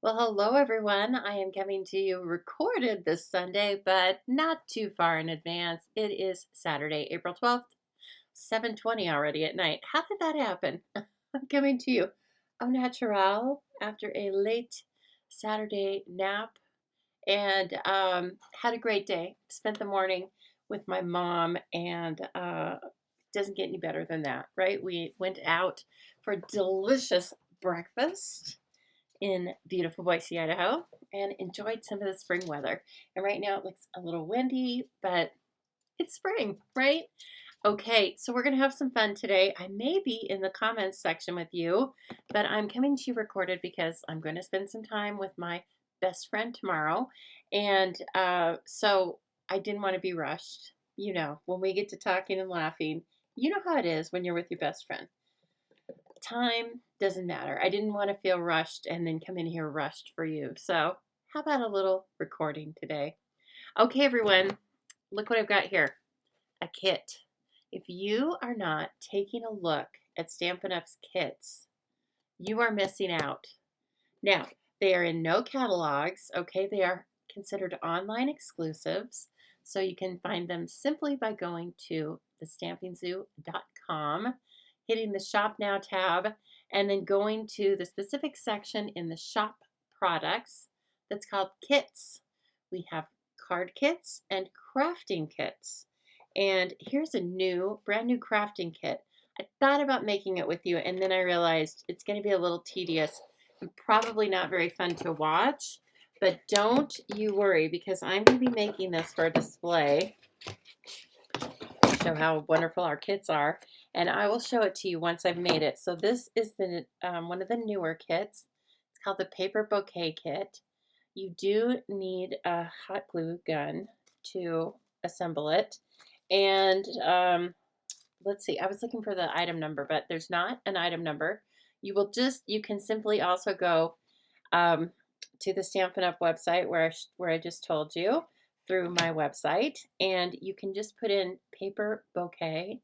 Well, hello everyone. I am coming to you recorded this Sunday, but not too far in advance. It is Saturday, April 12th, 7:20 already at night. How did that happen? I'm coming to you au naturel after a late Saturday nap and had a great day. Spent the morning with my mom and doesn't get any better than that, right? We went out for delicious breakfast in beautiful Boise, Idaho, and enjoyed some of the spring weather. And right now it looks a little windy, but it's spring, right? Okay, so we're going to have some fun today. I may be in the comments section with you, but I'm coming to you recorded because I'm going to spend some time with my best friend tomorrow. And so I didn't want to be rushed. You know, when we get to talking and laughing, you know how it is when you're with your best friend. Time doesn't matter. I didn't want to feel rushed and then come in here rushed for you. So, how about a little recording today? Okay, everyone, look what I've got here, a kit. If you are not taking a look at Stampin' Up's kits, you are missing out. Now, they are in no catalogs, okay? They are considered online exclusives, so you can find them simply by going to thestampingzoo.com, hitting the Shop Now tab, and then going to the specific section in the Shop Products that's called Kits. We have card kits and crafting kits. And here's a brand new crafting kit. I thought about making it with you, and then I realized it's going to be a little tedious and probably not very fun to watch. But don't you worry, because I'm going to be making this for a display to show how wonderful our kits are. And I will show it to you once I've made it. So this is the one of the newer kits. It's called the Paper Bouquet Kit. You do need a hot glue gun to assemble it. And let's see, I was looking for the item number, but there's not an item number. You can simply also go to the Stampin' Up website where I just told you through my website, and you can just put in paper bouquet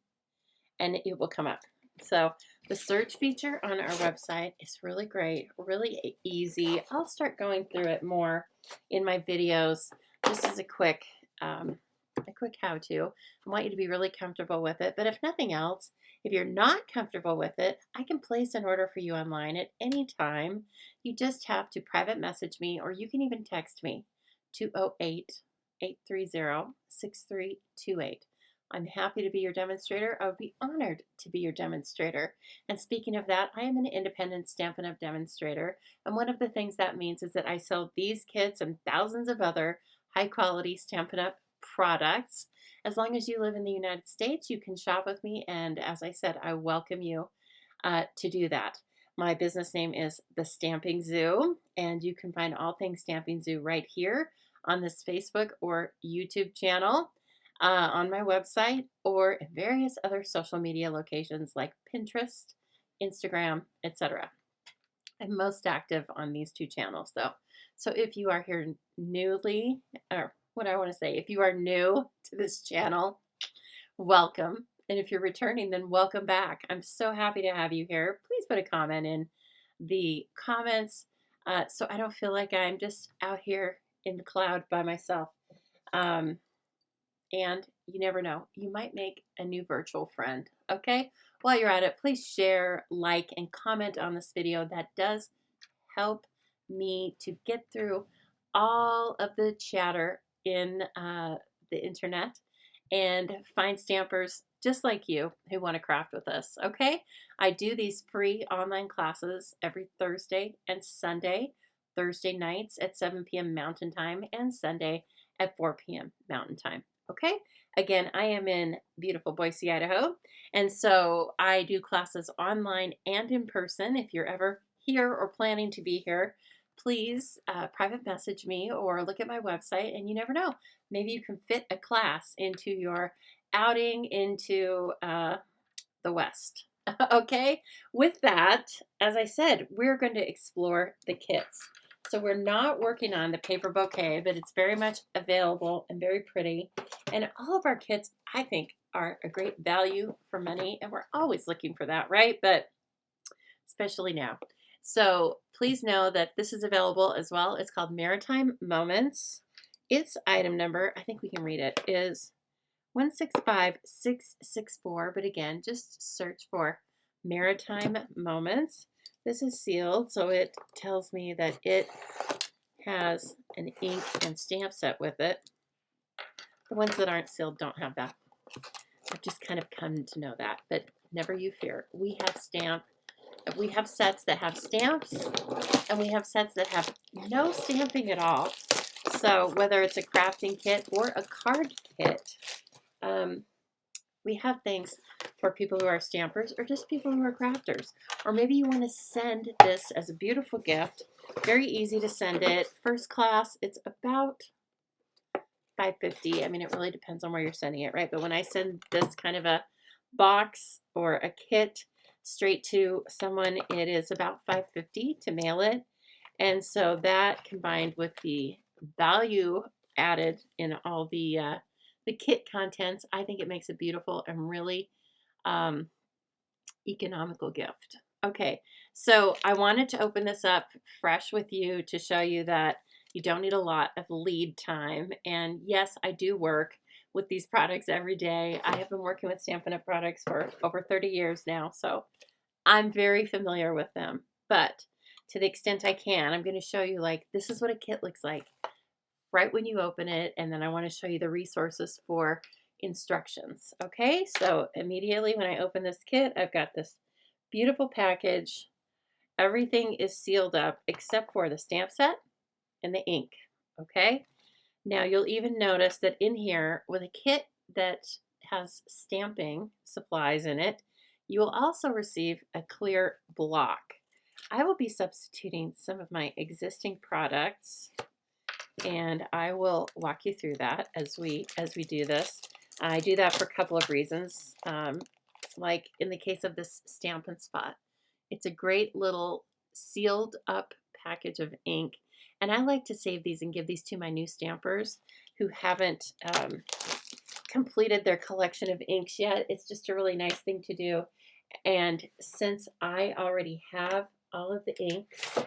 and it will come up. So the search feature on our website is really great, really easy. I'll start going through it more in my videos, just as a quick how-to. I want you to be really comfortable with it. But if nothing else, if you're not comfortable with it, I can place an order for you online at any time. You just have to private message me, or you can even text me, 208-830-6328. I'm happy to be your demonstrator. I would be honored to be your demonstrator. And speaking of that, I am an independent Stampin' Up! Demonstrator. And one of the things that means is that I sell these kits and thousands of other high quality Stampin' Up! Products. As long as you live in the United States, you can shop with me. And as I said, I welcome you to do that. My business name is The Stamping Zoo, and you can find all things Stamping Zoo right here on this Facebook or YouTube channel, on my website, or in various other social media locations like Pinterest, Instagram, etc. I'm most active on these two channels though. So if you are here newly, or what I want to say, if you are new to this channel, welcome. And if you're returning, then welcome back. I'm so happy to have you here. Please put a comment in the comments so I don't feel like I'm just out here in the cloud by myself. Um, and you never know, you might make a new virtual friend. Okay, while you're at it, please share, like, and comment on this video. That does help me to get through all of the chatter in the internet and find stampers just like you who want to craft with us. Okay, I do these free online classes every Thursday and Sunday. Thursday nights at 7 p.m. Mountain Time and Sunday at 4 p.m. Mountain Time. Okay, again, I am in beautiful Boise, Idaho, and so I do classes online and in person. If you're ever here or planning to be here, please private message me or look at my website, and you never know, maybe you can fit a class into your outing into the West. Okay, with that, as I said, we're going to explore the kits. So we're not working on the paper bouquet, but it's very much available and very pretty. And all of our kits, I think, are a great value for money, and we're always looking for that, right? But especially now. So please know that this is available as well. It's called Maritime Moments. Its item number, I think we can read it, is 165664. But again, just search for Maritime Moments. This is sealed, so it tells me that it has an ink and stamp set with it. The ones that aren't sealed don't have that. I've just kind of come to know that, but never you fear. We have sets that have stamps, and we have sets that have no stamping at all. So whether it's a crafting kit or a card kit, we have things for people who are stampers or just people who are crafters. Or maybe you want to send this as a beautiful gift. Very easy to send it. First class, it's about $5.50. I mean, it really depends on where you're sending it, right? But when I send this kind of a box or a kit straight to someone, it is about $5.50 to mail it. And so that, combined with the value added in all the kit contents, I think it makes a beautiful and really economical gift. Okay, so I wanted to open this up fresh with you to show you that you don't need a lot of lead time. And yes, I do work with these products every day. I have been working with Stampin' Up! Products for over 30 years now, so I'm very familiar with them. But to the extent I can, I'm going to show you, like, this is what a kit looks like right when you open it, and then I want to show you the resources for instructions. Okay, so immediately when I open this kit, I've got this beautiful package. Everything is sealed up except for the stamp set and the ink. Okay, now you'll even notice that in here, with a kit that has stamping supplies in it, you will also receive a clear block. I will be substituting some of my existing products, and I will walk you through that as we do this. I do that for a couple of reasons. Like in the case of this Stampin' Spot, it's a great little sealed up package of ink, and I like to save these and give these to my new stampers who haven't completed their collection of inks yet. It's just a really nice thing to do. And since I already have all of the inks,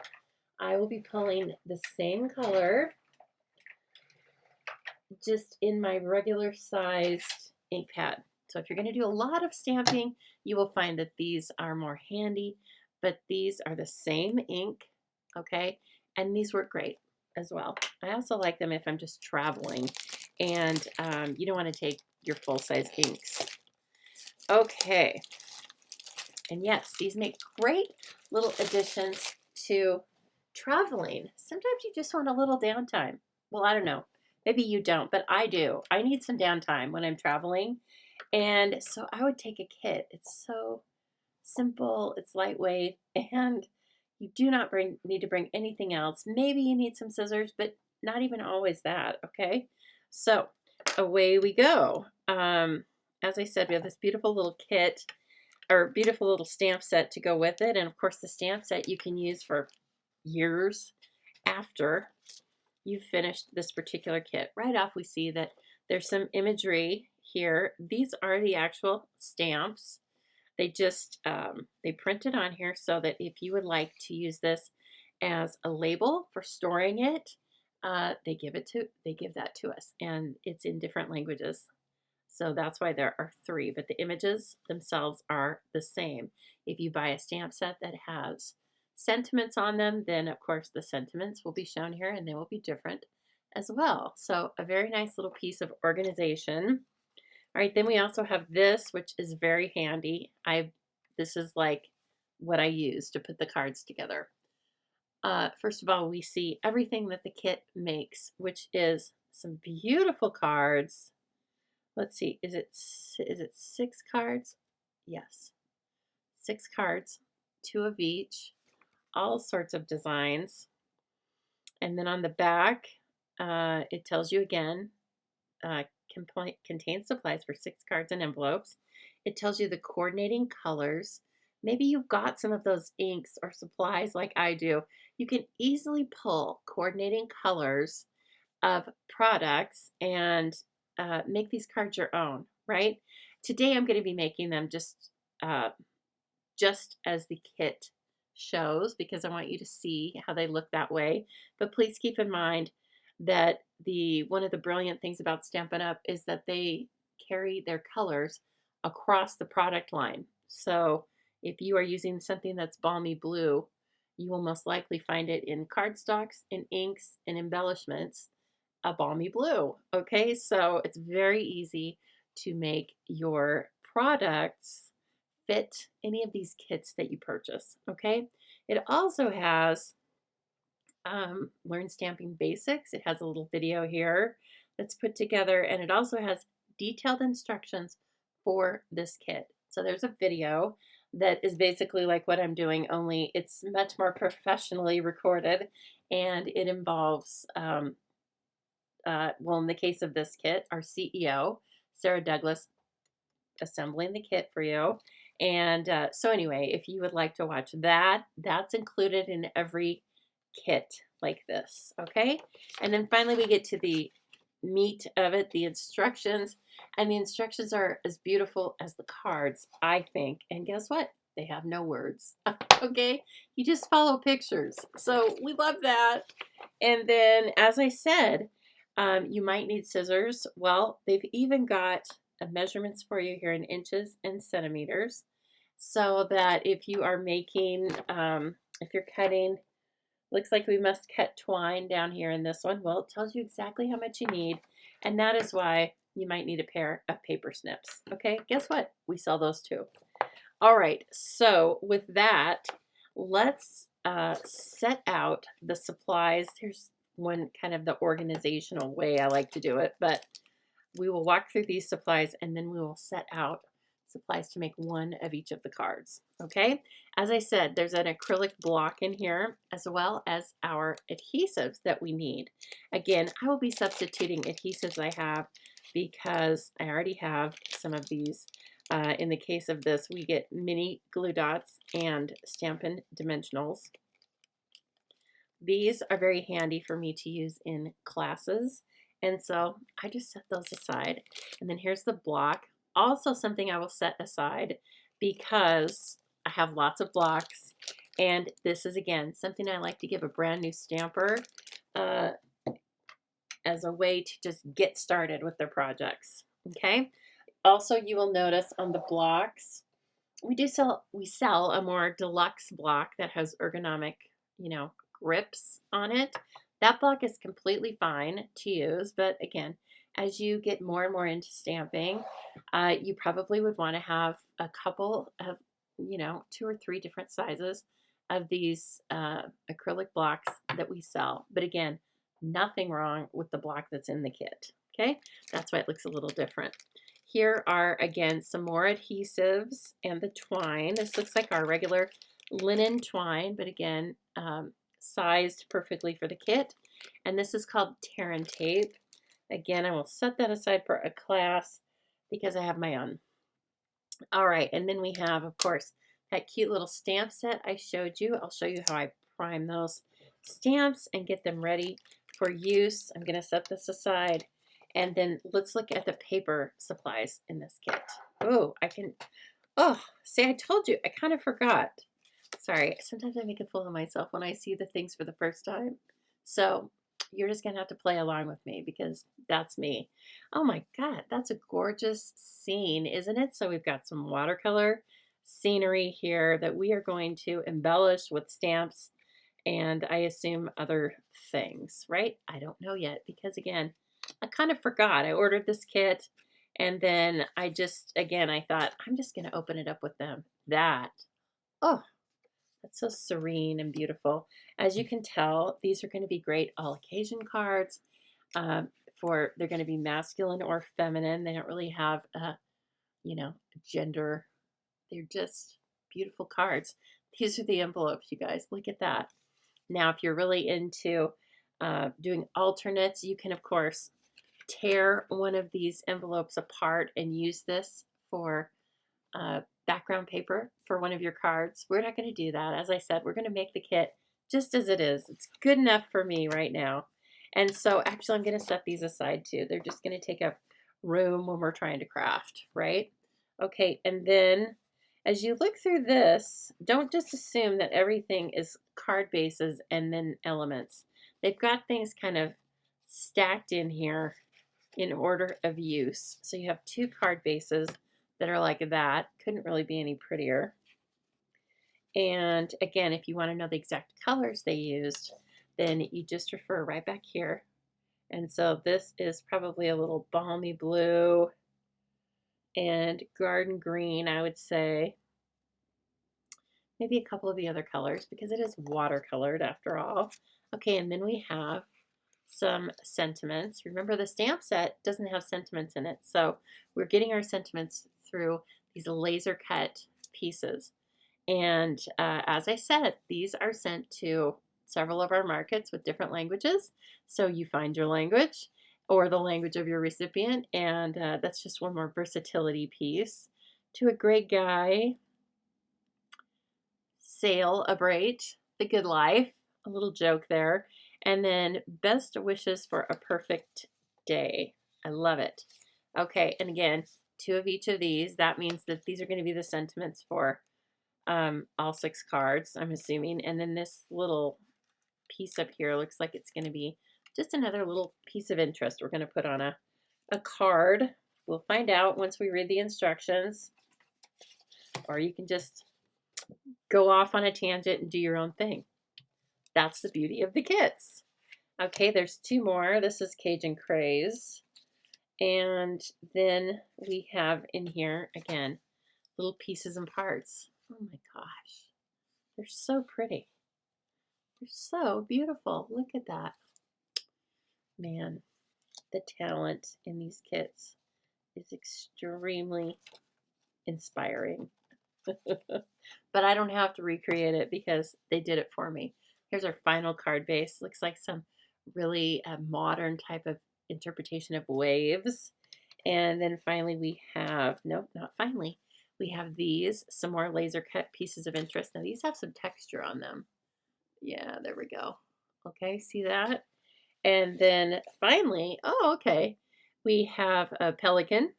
I will be pulling the same color just in my regular sized ink pad. So if you're going to do a lot of stamping, you will find that these are more handy, but these are the same ink, okay? And these work great as well. I also like them if I'm just traveling and you don't want to take your full-size inks. Okay. And yes, these make great little additions to traveling. Sometimes you just want a little downtime. Well, I don't know. Maybe you don't, but I do. I need some downtime when I'm traveling. And so I would take a kit. It's so simple, it's lightweight, and you do not need to bring anything else. Maybe you need some scissors, but not even always that, okay? So away we go. As I said, we have this beautiful little kit, or beautiful little stamp set to go with it. And of course, the stamp set you can use for years after you've finished this particular kit. Right off, we see that there's some imagery here. These are the actual stamps. They just, they print it on here so that if you would like to use this as a label for storing it, they give that to us, and it's in different languages. So that's why there are 3, but the images themselves are the same. If you buy a stamp set that has sentiments on them, then of course the sentiments will be shown here, and they will be different as well. So a very nice little piece of organization. All right, then we also have this, which is very handy. This is like what I use to put the cards together. First of all, we see everything that the kit makes, which is some beautiful cards. Let's see, is it 6 cards? Yes, 6 cards, 2 of each, all sorts of designs. And then on the back, it tells you again, contains supplies for 6 cards and envelopes. It tells you the coordinating colors. Maybe you've got some of those inks or supplies like I do. You can easily pull coordinating colors of products and make these cards your own, right? Today I'm going to be making them just as the kit shows because I want you to see how they look that way. But please keep in mind that one of the brilliant things about Stampin' Up! Is that they carry their colors across the product line. So if you are using something that's balmy blue, you will most likely find it in cardstocks, in inks, and embellishments, a balmy blue. Okay, so it's very easy to make your products fit any of these kits that you purchase. Okay, it also has Learn Stamping Basics. It has a little video here that's put together, and it also has detailed instructions for this kit. So there's a video that is basically like what I'm doing, only it's much more professionally recorded, and it involves, well, in the case of this kit, our CEO, Sarah Douglas, assembling the kit for you. And so anyway, if you would like to watch that, that's included in every kit like this, okay? And then finally we get to the meat of it, the instructions. And the instructions are as beautiful as the cards, I think. And guess what? They have no words, okay? You just follow pictures. So we love that. And then, as I said, you might need scissors. Well, they've even got measurements for you here in inches and centimeters, so that if you are making, if you're cutting, looks like we must cut twine down here in this one. Well, it tells you exactly how much you need, and that is why you might need a pair of paper snips. Okay, guess what? We sell those too. All right, so with that, let's set out the supplies. Here's one kind of the organizational way I like to do it, but we will walk through these supplies and then we will set out supplies to make one of each of the cards. Okay, as I said, there's an acrylic block in here as well as our adhesives that we need. Again, I will be substituting adhesives I have because I already have some of these. In the case of this, we get mini glue dots and Stampin' Dimensionals. These are very handy for me to use in classes, and so I just set those aside. And then here's the block. Also something I will set aside because I have lots of blocks, and this is, again, something I like to give a brand new stamper as a way to just get started with their projects. Okay. Also, you will notice on the blocks, we sell a more deluxe block that has ergonomic, grips on it. That block is completely fine to use, but again, as you get more and more into stamping, you probably would want to have a couple of, 2 or 3 different sizes of these acrylic blocks that we sell. But again, nothing wrong with the block that's in the kit. Okay, that's why it looks a little different. Here are, again, some more adhesives and the twine. This looks like our regular linen twine, but again, sized perfectly for the kit. And this is called tear and tape. Again, I will set that aside for a class because I have my own. All right, and then we have, of course, that cute little stamp set I showed you. I'll show you how I prime those stamps and get them ready for use. I'm going to set this aside. And then let's look at the paper supplies in this kit. Oh, see, I told you, I kind of forgot. Sorry, sometimes I make a fool of myself when I see the things for the first time. So you're just going to have to play along with me because that's me. Oh my God, that's a gorgeous scene, isn't it? So we've got some watercolor scenery here that we are going to embellish with stamps and I assume other things, right? I don't know yet because, again, I kind of forgot. I ordered this kit and then I thought, I'm just going to open it up with them. Oh, that's so serene and beautiful. As you can tell, these are going to be great all occasion cards. They're going to be masculine or feminine. They don't really have a, gender. They're just beautiful cards. These are the envelopes, you guys. Look at that. Now, if you're really into doing alternates, you can, of course, tear one of these envelopes apart and use this for background paper for one of your cards. We're not going to do that. As I said, we're going to make the kit just as it is. It's good enough for me right now. And so actually I'm going to set these aside too. They're just going to take up room when we're trying to craft, right? Okay, and then As you look through this, don't just assume that everything is card bases and then elements. They've got things kind of stacked in here in order of use. So you have two card bases that are like that. Couldn't really be any prettier. And again, if you want to know the exact colors they used, then you just refer right back here. And so this is probably a little balmy blue and garden green, I would say. Maybe a couple of the other colors because it is watercolored after all. Okay, and then we have some sentiments. Remember, the stamp set doesn't have sentiments in it, so we're getting our sentiments through these laser cut pieces. And as I said, these are sent to several of our markets with different languages. So you find your language or the language of your recipient, and that's just one more versatility piece. To a great guy, celebrate the good life, a little joke there. And then best wishes for a perfect day. I love it. Okay, and again, two of each of these. That means that these are going to be the sentiments for all 6 cards, I'm assuming. And then this little piece up here looks like it's going to be just another little piece of interest we're going to put on a card. We'll find out once we read the instructions. Or you can just go off on a tangent and do your own thing. That's the beauty of the kits. Okay, there's 2 more. This is Cajun Craze. And then we have in here, again, little pieces and parts. Oh my gosh. They're so pretty. They're so beautiful. Look at that. Man, the talent in these kits is extremely inspiring. But I don't have to recreate it because they did it for me. Here's our final card base. Looks like some really modern type of interpretation of waves. And then finally we have, nope, not finally, we have these, some more laser cut pieces of interest. Now these have some texture on them. Yeah, there we go. Okay, see that? And then finally, oh, okay, we have a pelican,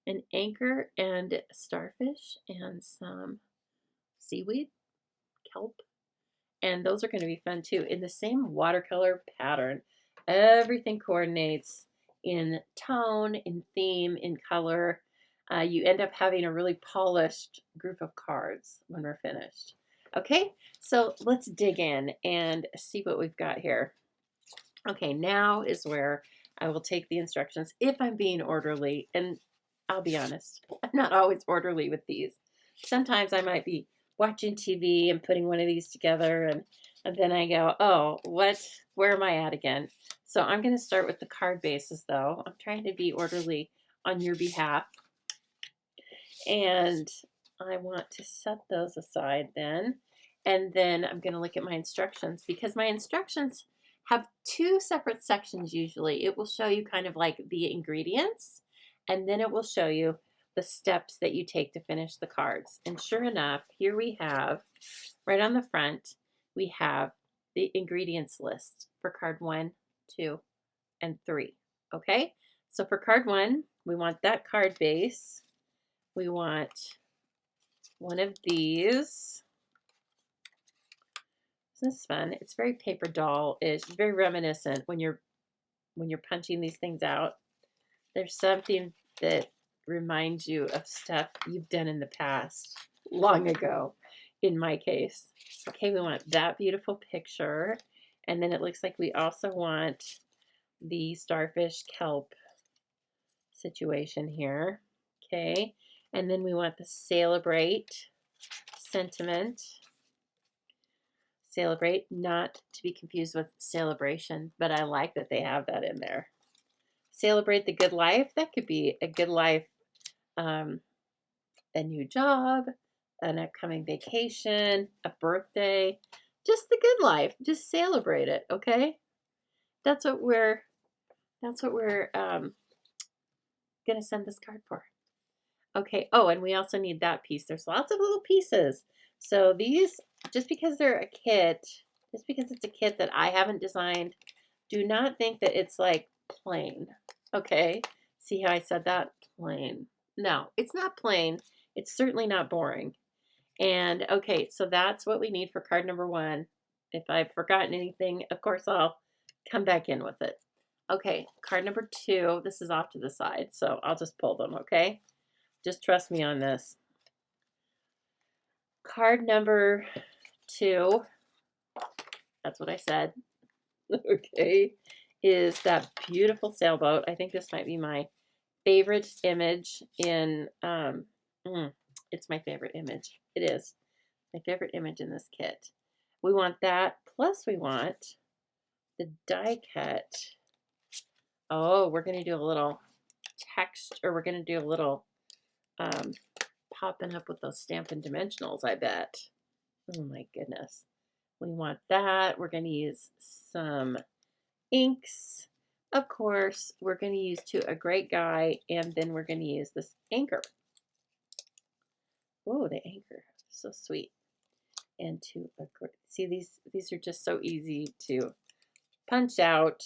an anchor, and starfish, and some seaweed, kelp. And those are going to be fun too. In the same watercolor pattern, everything coordinates in tone, in theme, in color. You end up having a really polished group of cards when we're finished. Okay, so let's dig in and see what we've got here. Okay, now is where I will take the instructions if I'm being orderly. And I'll be honest, I'm not always orderly with these. Sometimes I might be watching TV and putting one of these together, and then I go, oh, where am I at again? So I'm going to start with the card bases, though. I'm trying to be orderly on your behalf. And I want to set those aside then. And then I'm going to look at my instructions because my instructions have 2 separate sections usually. It will show you kind of like the ingredients, and then it will show you the steps that you take to finish the cards. And sure enough, here we have, right on the front, we have the ingredients list for card 1, 2, and 3. Okay, so for card 1, we want that card base. We want one of these. Isn't this fun? It's very paper doll-ish, very reminiscent when you're punching these things out. There's something that reminds you of stuff you've done in the past, long ago, in my case. Okay, we want that beautiful picture. And then it looks like we also want the starfish kelp situation here. Okay, and then we want the celebrate sentiment. Celebrate, not to be confused with celebration, but I like that they have that in there. Celebrate the good life. That could be a good life, a new job, an upcoming vacation, a birthday, just the good life. Just celebrate it, okay? That's what we're gonna send this card for. Okay. Oh, and we also need that piece. There's lots of little pieces. So these, just because they're a kit, just because it's a kit that I haven't designed, do not think that it's like plain. Okay. See how I said that? Plain. No, it's not plain. It's certainly not boring. And okay, so that's what we need for card number 1. If I've forgotten anything, of course I'll come back in with it. Okay, card number 2, this is off to the side, so I'll just pull them, okay? Just trust me on this. Card number 2, that's what I said, okay, is that beautiful sailboat. I think this might be my favorite image in, it's my favorite image. It is my favorite image in this kit. We want that, plus we want the die cut. Oh, we're going to do a little text, or we're going to do a little popping up with those Stampin' Dimensionals, I bet. Oh my goodness. We want that. We're going to use some inks. Of course, we're going to use To a Great Guy, and then we're going to use this anchor. Oh, the anchor. So sweet. And To a Great... See, these are just so easy to punch out.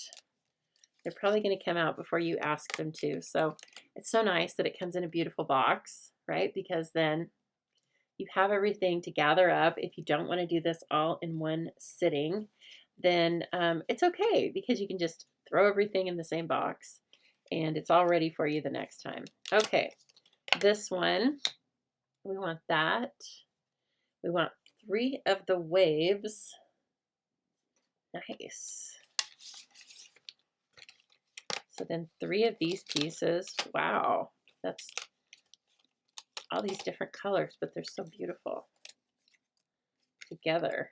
They're probably going to come out before you ask them to. So it's so nice that it comes in a beautiful box, right? Because then you have everything to gather up. If you don't want to do this all in one sitting, then it's okay, because you can just throw everything in the same box and it's all ready for you the next time. Okay, this one, we want that. We want 3 of the waves. Nice. So then 3 of these pieces. Wow, that's all these different colors, but they're so beautiful together.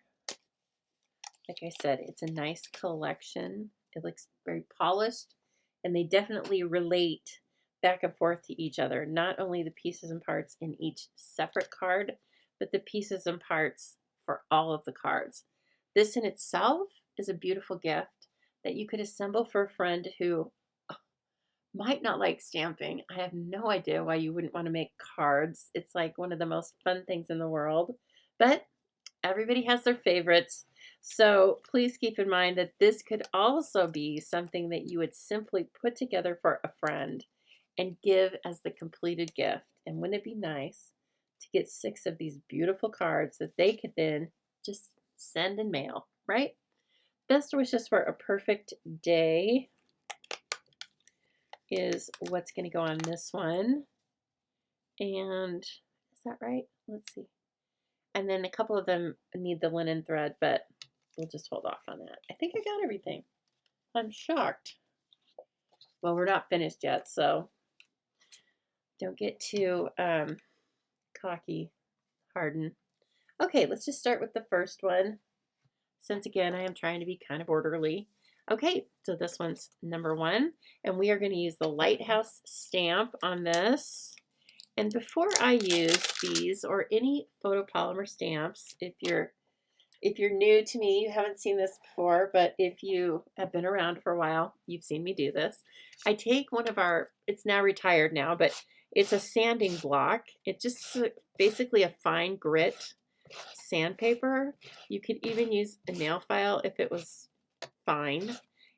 Like I said, it's a nice collection. It looks very polished, and they definitely relate back and forth to each other. Not only the pieces and parts in each separate card, but the pieces and parts for all of the cards. This in itself is a beautiful gift that you could assemble for a friend who might not like stamping. I have no idea why you wouldn't want to make cards. It's like one of the most fun things in the world, but everybody has their favorites. So please keep in mind that this could also be something that you would simply put together for a friend and give as the completed gift. And wouldn't it be nice to get 6 of these beautiful cards that they could then just send and mail, right? Best wishes for a perfect day is what's going to go on this one. And is that right? Let's see. And then a couple of them need the linen thread, but we'll just hold off on that. I think I got everything. I'm shocked. Well, we're not finished yet, so don't get too cocky, Harden. Okay, let's just start with the first one, since again I am trying to be kind of orderly. Okay, so this one's number 1, and we are going to use the Lighthouse stamp on this. And before I use these or any photopolymer stamps, if you're new to me, you haven't seen this before, but if you have been around for a while, you've seen me do this. I take one of our, it's now retired now, but it's a sanding block. It's just basically a fine grit sandpaper. You could even use a nail file if it was fine.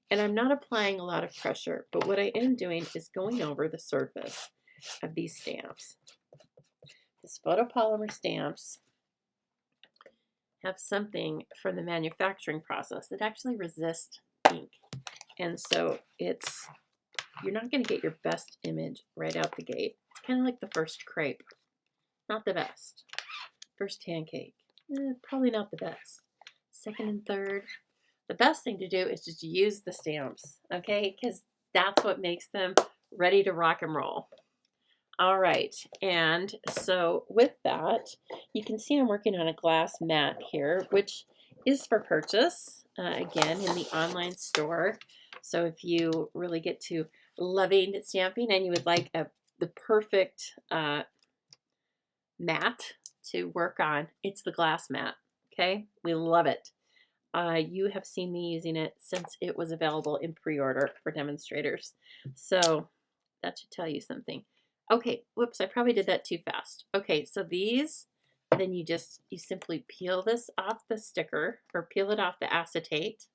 And I'm not applying a lot of pressure, but what I am doing is going over the surface of these stamps. These photopolymer stamps have something from the manufacturing process that actually resists ink. And so you're not going to get your best image right out the gate. It's kind of like the first crepe. Not the best. First pancake. Probably not the best. Second and third. The best thing to do is just use the stamps, okay? Because that's what makes them ready to rock and roll. All right, and so with that, you can see I'm working on a glass mat here, which is for purchase, again, in the online store. So if you really get to loving stamping and you would like the perfect mat to work on, it's the glass mat, okay? We love it. You have seen me using it since it was available in pre-order for demonstrators. So that should tell you something. Okay, whoops, I probably did that too fast. Okay, so these, then you simply peel this off the sticker, or peel it off the acetate.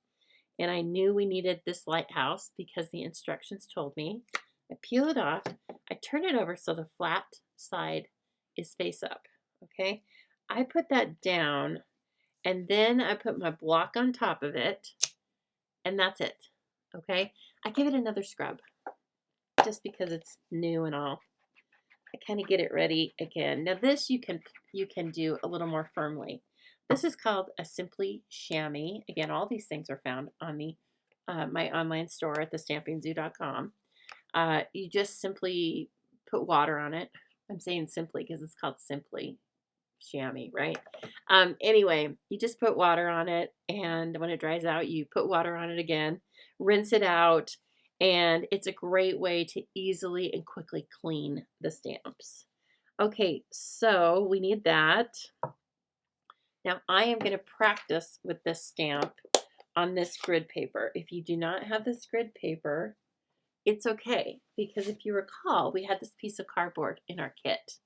And I knew we needed this lighthouse because the instructions told me. I peel it off, I turn it over so the flat side is face up, okay? I put that down, and then I put my block on top of it, and that's it, okay? I give it another scrub, just because it's new and all. I kind of get it ready again. Now this you can do a little more firmly. This is called a Simply Chamois. Again, all these things are found on the my online store at thestampingzoo.com. You just simply put water on it. I'm saying simply because it's called Simply Chamois, right? Anyway, you just put water on it, and when it dries out, you put water on it again, rinse it out, and it's a great way to easily and quickly clean the stamps. Okay, so we need that. Now I am going to practice with this stamp on this grid paper. If you do not have this grid paper, it's okay, because if you recall, we had this piece of cardboard in our kit.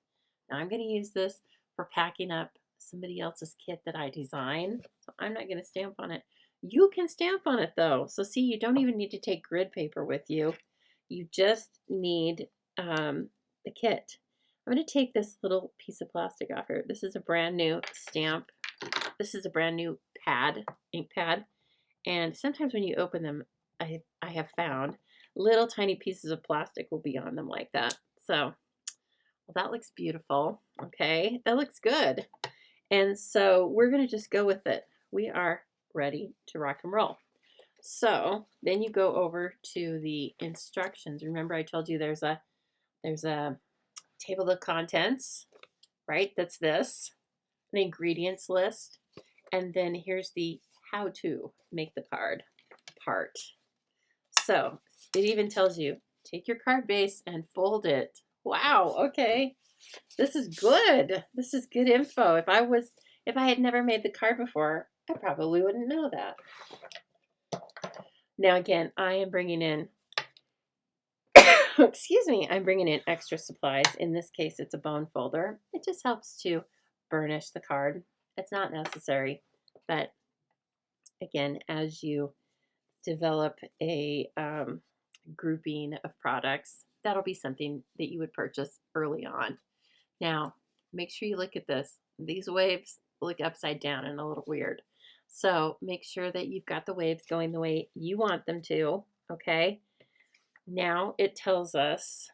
Now I'm going to use this for packing up somebody else's kit that I designed, so I'm not going to stamp on it. You can stamp on it though. So see, you don't even need to take grid paper with you. You just need the kit. I'm going to take this little piece of plastic off here. This is a brand new stamp. This is a brand new pad, ink pad. And sometimes when you open them, I have found little tiny pieces of plastic will be on them like that. So, well, that looks beautiful. Okay, that looks good. And so we're going to just go with it. We are ready to rock and roll. So then you go over to the instructions. Remember I told you there's a table of contents, right? That's this, an ingredients list. And then here's the how to make the card part. So it even tells you, take your card base and fold it. Wow, okay. This is good. This is good info. If I had never made the card before, I probably wouldn't know that. Now again, I am bringing in, excuse me, I'm bringing in extra supplies. In this case, it's a bone folder. It just helps to burnish the card. It's not necessary, but again, as you develop a grouping of products, that'll be something that you would purchase early on. Now, make sure you look at this. These waves look upside down and a little weird. So make sure that you've got the waves going the way you want them to, okay? Now it tells us,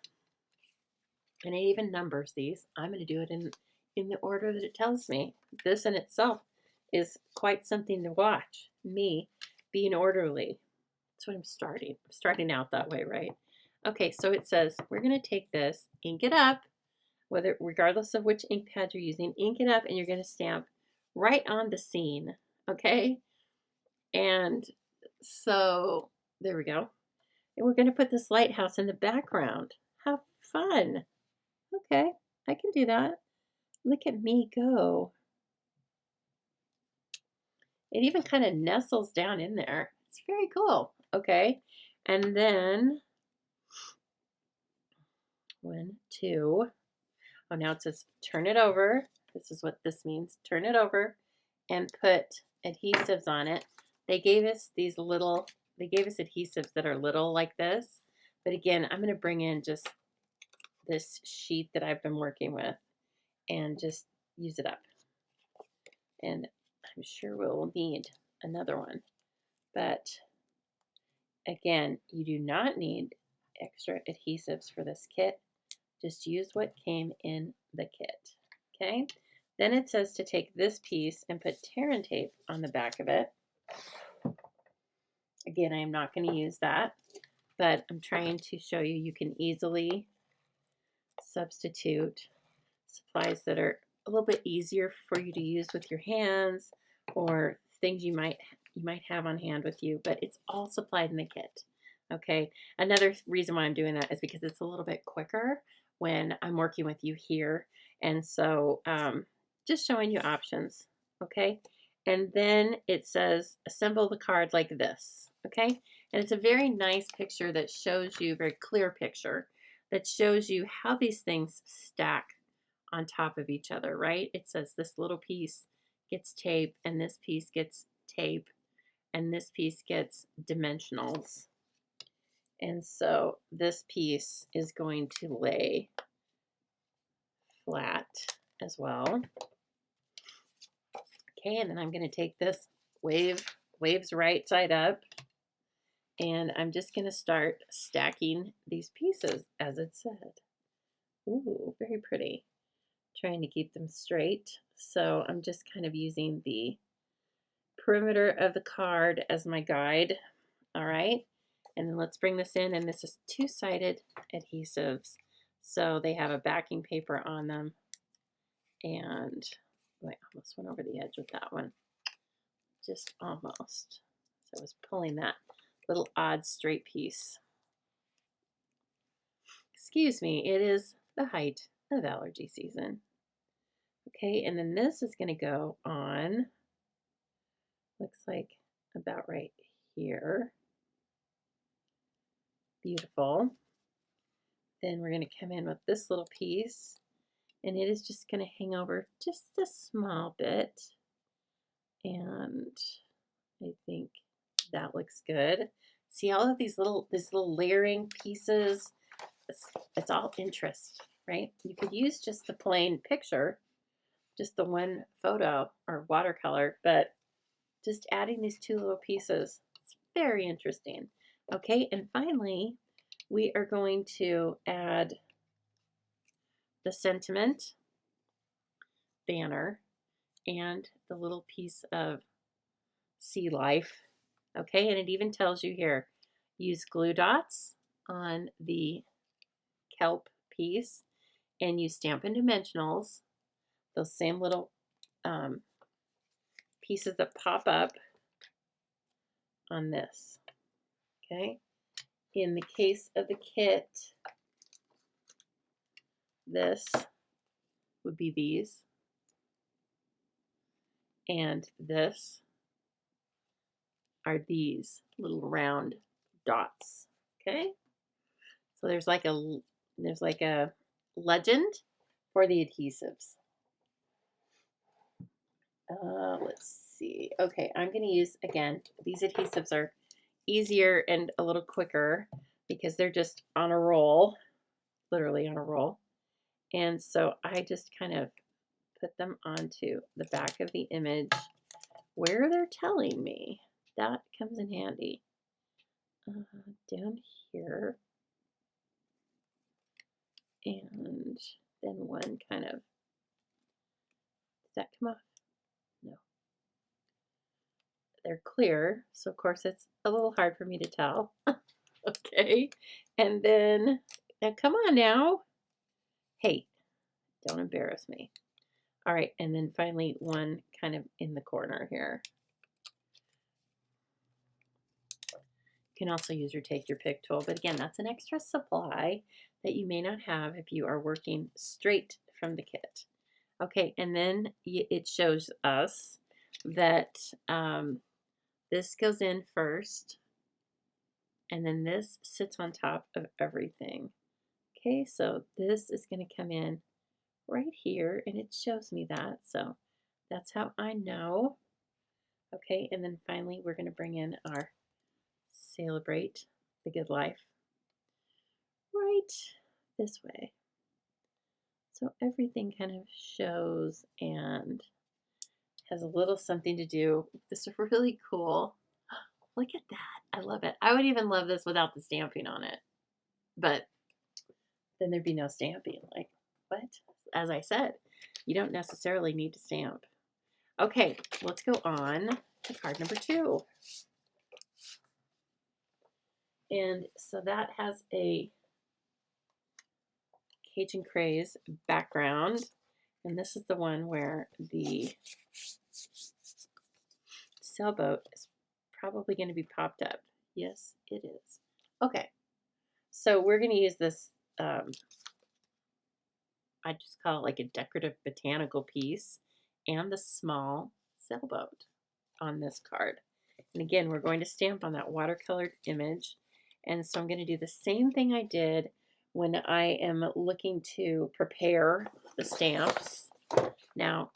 and it even numbers these. I'm going to do it in the order that it tells me. This in itself is quite something to watch. Me being orderly. That's what I'm starting out that way, right? Okay, so it says we're going to take this, ink it up, regardless of which ink pad you're using, ink it up, and you're going to stamp right on the scene, okay? And so there we go. And we're going to put this lighthouse in the background. How fun. Okay, I can do that. Look at me go. It even kind of nestles down in there. It's very cool. Okay, and then 1, 2. Oh, now it says turn it over. This is what this means. Turn it over and put adhesives on it. They gave us adhesives that are little like this. But again, I'm going to bring in just this sheet that I've been working with and just use it up. And I'm sure we'll need another one. But again, you do not need extra adhesives for this kit. Just use what came in the kit, okay? Then it says to take this piece and put tear and tape on the back of it. Again, I am not going to use that, but I'm trying to show you you can easily substitute supplies that are a little bit easier for you to use with your hands, or things you might have on hand with you, but it's all supplied in the kit. Okay, another reason why I'm doing that is because it's a little bit quicker when I'm working with you here, and so just showing you options. Okay, and then it says assemble the card like this. Okay, and it's a very nice picture that shows you, very clear picture that shows you how these things stack on top of each other, right? It says this little piece gets tape, and this piece gets tape, and this piece gets dimensionals. And so this piece is going to lay flat as well. Okay, and then I'm going to take this waves right side up, and I'm just going to start stacking these pieces as it said. Ooh, very pretty. Trying to keep them straight. So I'm just kind of using the perimeter of the card as my guide. All right, and then let's bring this in, and this is two-sided adhesives. So they have a backing paper on them, and I almost went over the edge with that one. Just almost. So I was pulling that little odd straight piece. Excuse me, it is the height of allergy season. Okay, and then this is going to go on, looks like about right here. Beautiful. Then we're going to come in with this little piece, and it is just going to hang over just a small bit. And I think that looks good. See all of these little layering pieces? It's all interest, right? You could use just the plain picture, just the one photo or watercolor, but just adding these two little pieces, it's very interesting. Okay, and finally, we are going to add the sentiment banner and the little piece of sea life. Okay, and it even tells you here, use glue dots on the kelp piece and use Stampin' Dimensionals, those same little pieces that pop up on this. Okay, in the case of the kit, this would be these, and this are these little round dots. Okay, so there's like a legend for the adhesives. Let's see. Okay, I'm going to use, again, these adhesives are easier and a little quicker because they're just on a roll, literally on a roll. And so I just kind of put them onto the back of the image where they're telling me. That comes in handy. Down here. And then one kind of, did that come off? No. They're clear, so of course it's a little hard for me to tell. Okay, and then, now come on now. Hey, don't embarrass me. All right, and then finally one kind of in the corner here. You can also use your take your pick tool, but again, that's an extra supply that you may not have if you are working straight from the kit. Okay, and then it shows us that this goes in first, and then this sits on top of everything. Okay, so this is going to come in right here, and it shows me that, so that's how I know. Okay, and then finally we're going to bring in our Celebrate the Good Life right this way. So everything kind of shows and has a little something to do. This is really cool. Look at that. I love it. I would even love this without the stamping on it. But then there'd be no stamping. Like, what? As I said, you don't necessarily need to stamp. Okay, let's go on to card number 2. And so that has a Cajun Craze background. And this is the one where the sailboat is probably going to be popped up. Yes, it is. Okay, so we're going to use this, I just call it like a decorative botanical piece, and the small sailboat on this card. And again, we're going to stamp on that watercolored image. And so I'm going to do the same thing I did when I am looking to prepare the stamps. Now,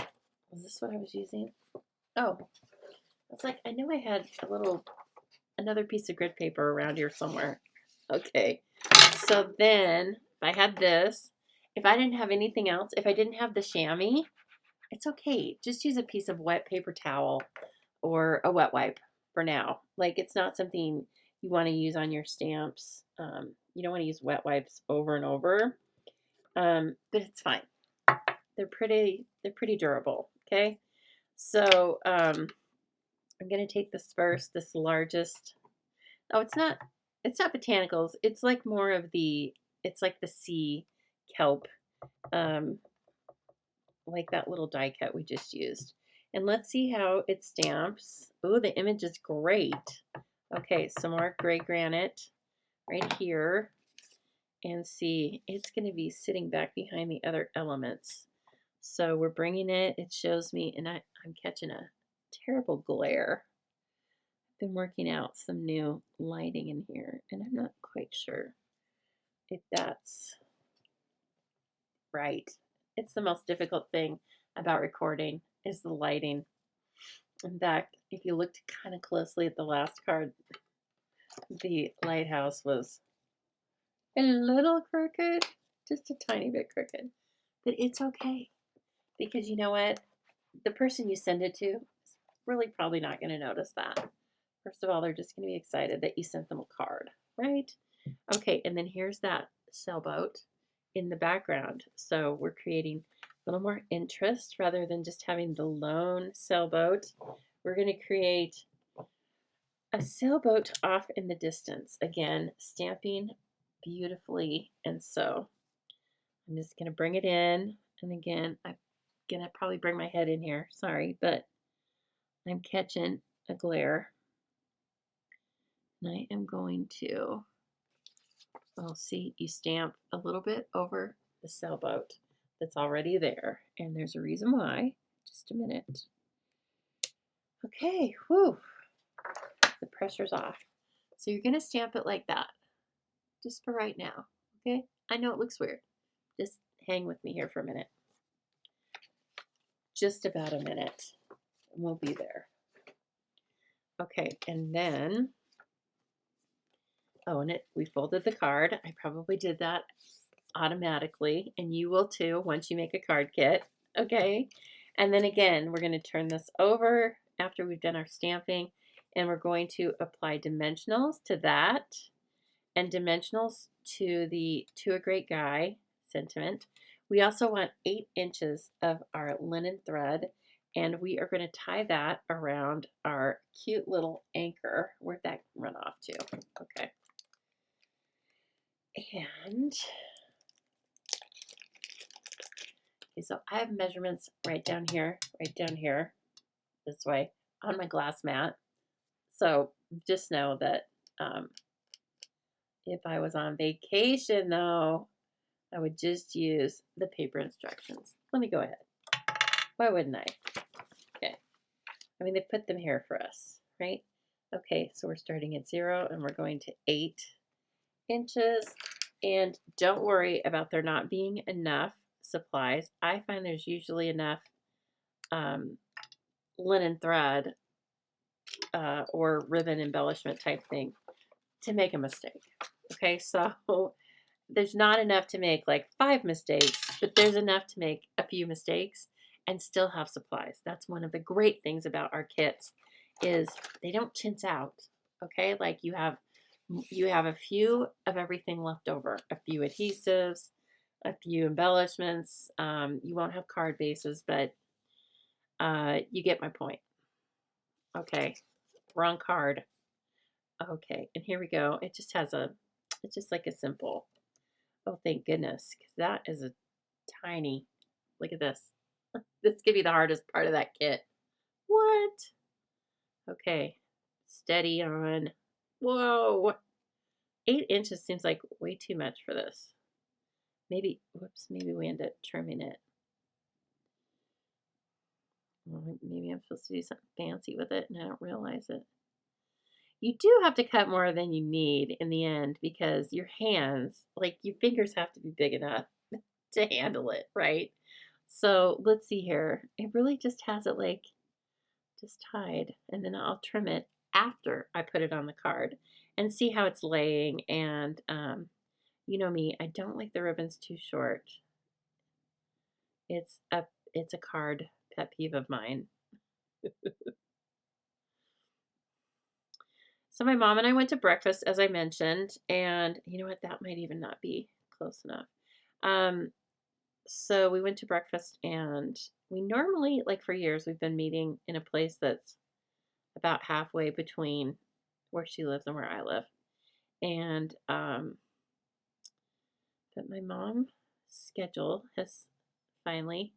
was this what I was using? Oh, it's like, I knew I had another piece of grid paper around here somewhere. Okay, so then if I had this, if I didn't have anything else, if I didn't have the chamois, it's okay. Just use a piece of wet paper towel or a wet wipe for now. Like it's not something you want to use on your stamps. You don't want to use wet wipes over and over, but it's fine. They're pretty durable. Okay, so I'm gonna take this first, this largest. Oh, it's not botanicals. It's like more of the, it's like the sea kelp, um, like that little die cut we just used. And let's see how it stamps. Oh, the image is great. Okay, some more gray granite right here. And see, it's going to be sitting back behind the other elements. So we're bringing it. It shows me, and I'm catching a terrible glare. I've been working out some new lighting in here, and I'm not quite sure if that's right. It's the most difficult thing about recording is the lighting. In fact, if you looked kind of closely at the last card, the lighthouse was a little crooked, just a tiny bit crooked. But it's okay because you know what? The person you send it to is really probably not going to notice that. First of all, they're just going to be excited that you sent them a card, right? Okay, and then here's that sailboat in the background. So we're creating a little more interest rather than just having the lone sailboat. We're going to create a sailboat off in the distance. Again, stamping beautifully. And so I'm just going to bring it in. And again, I'm going to probably bring my head in here. Sorry, but I'm catching a glare. And I am going to, well, see, you stamp a little bit over the sailboat that's already there. And there's a reason why. Just a minute. Okay, whew. The pressure's off. So you're going to stamp it like that, just for right now, okay? I know it looks weird. Just hang with me here for a minute. Just about a minute, and we'll be there. Okay, and then, oh, and we folded the card. I probably did that automatically, and you will too once you make a card kit, okay? And then again, we're going to turn this over after we've done our stamping, and we're going to apply dimensionals to that and dimensionals to the To a Great Guy sentiment. We also want 8 inches of our linen thread, and we are going to tie that around our cute little anchor. Where'd that run off to? Okay. And okay, so I have measurements right down here, this way on my glass mat. So just know that if I was on vacation, though, I would just use the paper instructions. Let me go ahead. Why wouldn't I? Okay. I mean, they put them here for us, right? Okay, so we're starting at 0 and we're going to 8 inches. And don't worry about there not being enough supplies. I find there's usually enough linen thread or ribbon embellishment type thing to make a mistake. Okay, so there's not enough to make like 5 mistakes, but there's enough to make a few mistakes and still have supplies. That's one of the great things about our kits is they don't chintz out. Okay, like you have a few of everything left over, a few adhesives, a few embellishments. You won't have card bases, but you get my point. Okay, wrong card. Okay, and here we go. It just has it's just like a simple, oh, thank goodness, because that is a tiny, look at this. This could be the hardest part of that kit. What? Okay, steady on. Whoa, 8 inches seems like way too much for this. Maybe, whoops, maybe we end up trimming it. Maybe I'm supposed to do something fancy with it and I don't realize it. You do have to cut more than you need in the end because your hands, like your fingers have to be big enough to handle it, right? So let's see here. It really just has it like just tied, and then I'll trim it after I put it on the card and see how it's laying. And you know me, I don't like the ribbons too short. It's a card pet peeve of mine. So my mom and I went to breakfast, as I mentioned, and you know what? That might even not be close enough. Um, so we went to breakfast, and we normally, like for years, we've been meeting in a place that's about halfway between where she lives and where I live. And but my mom's schedule has finally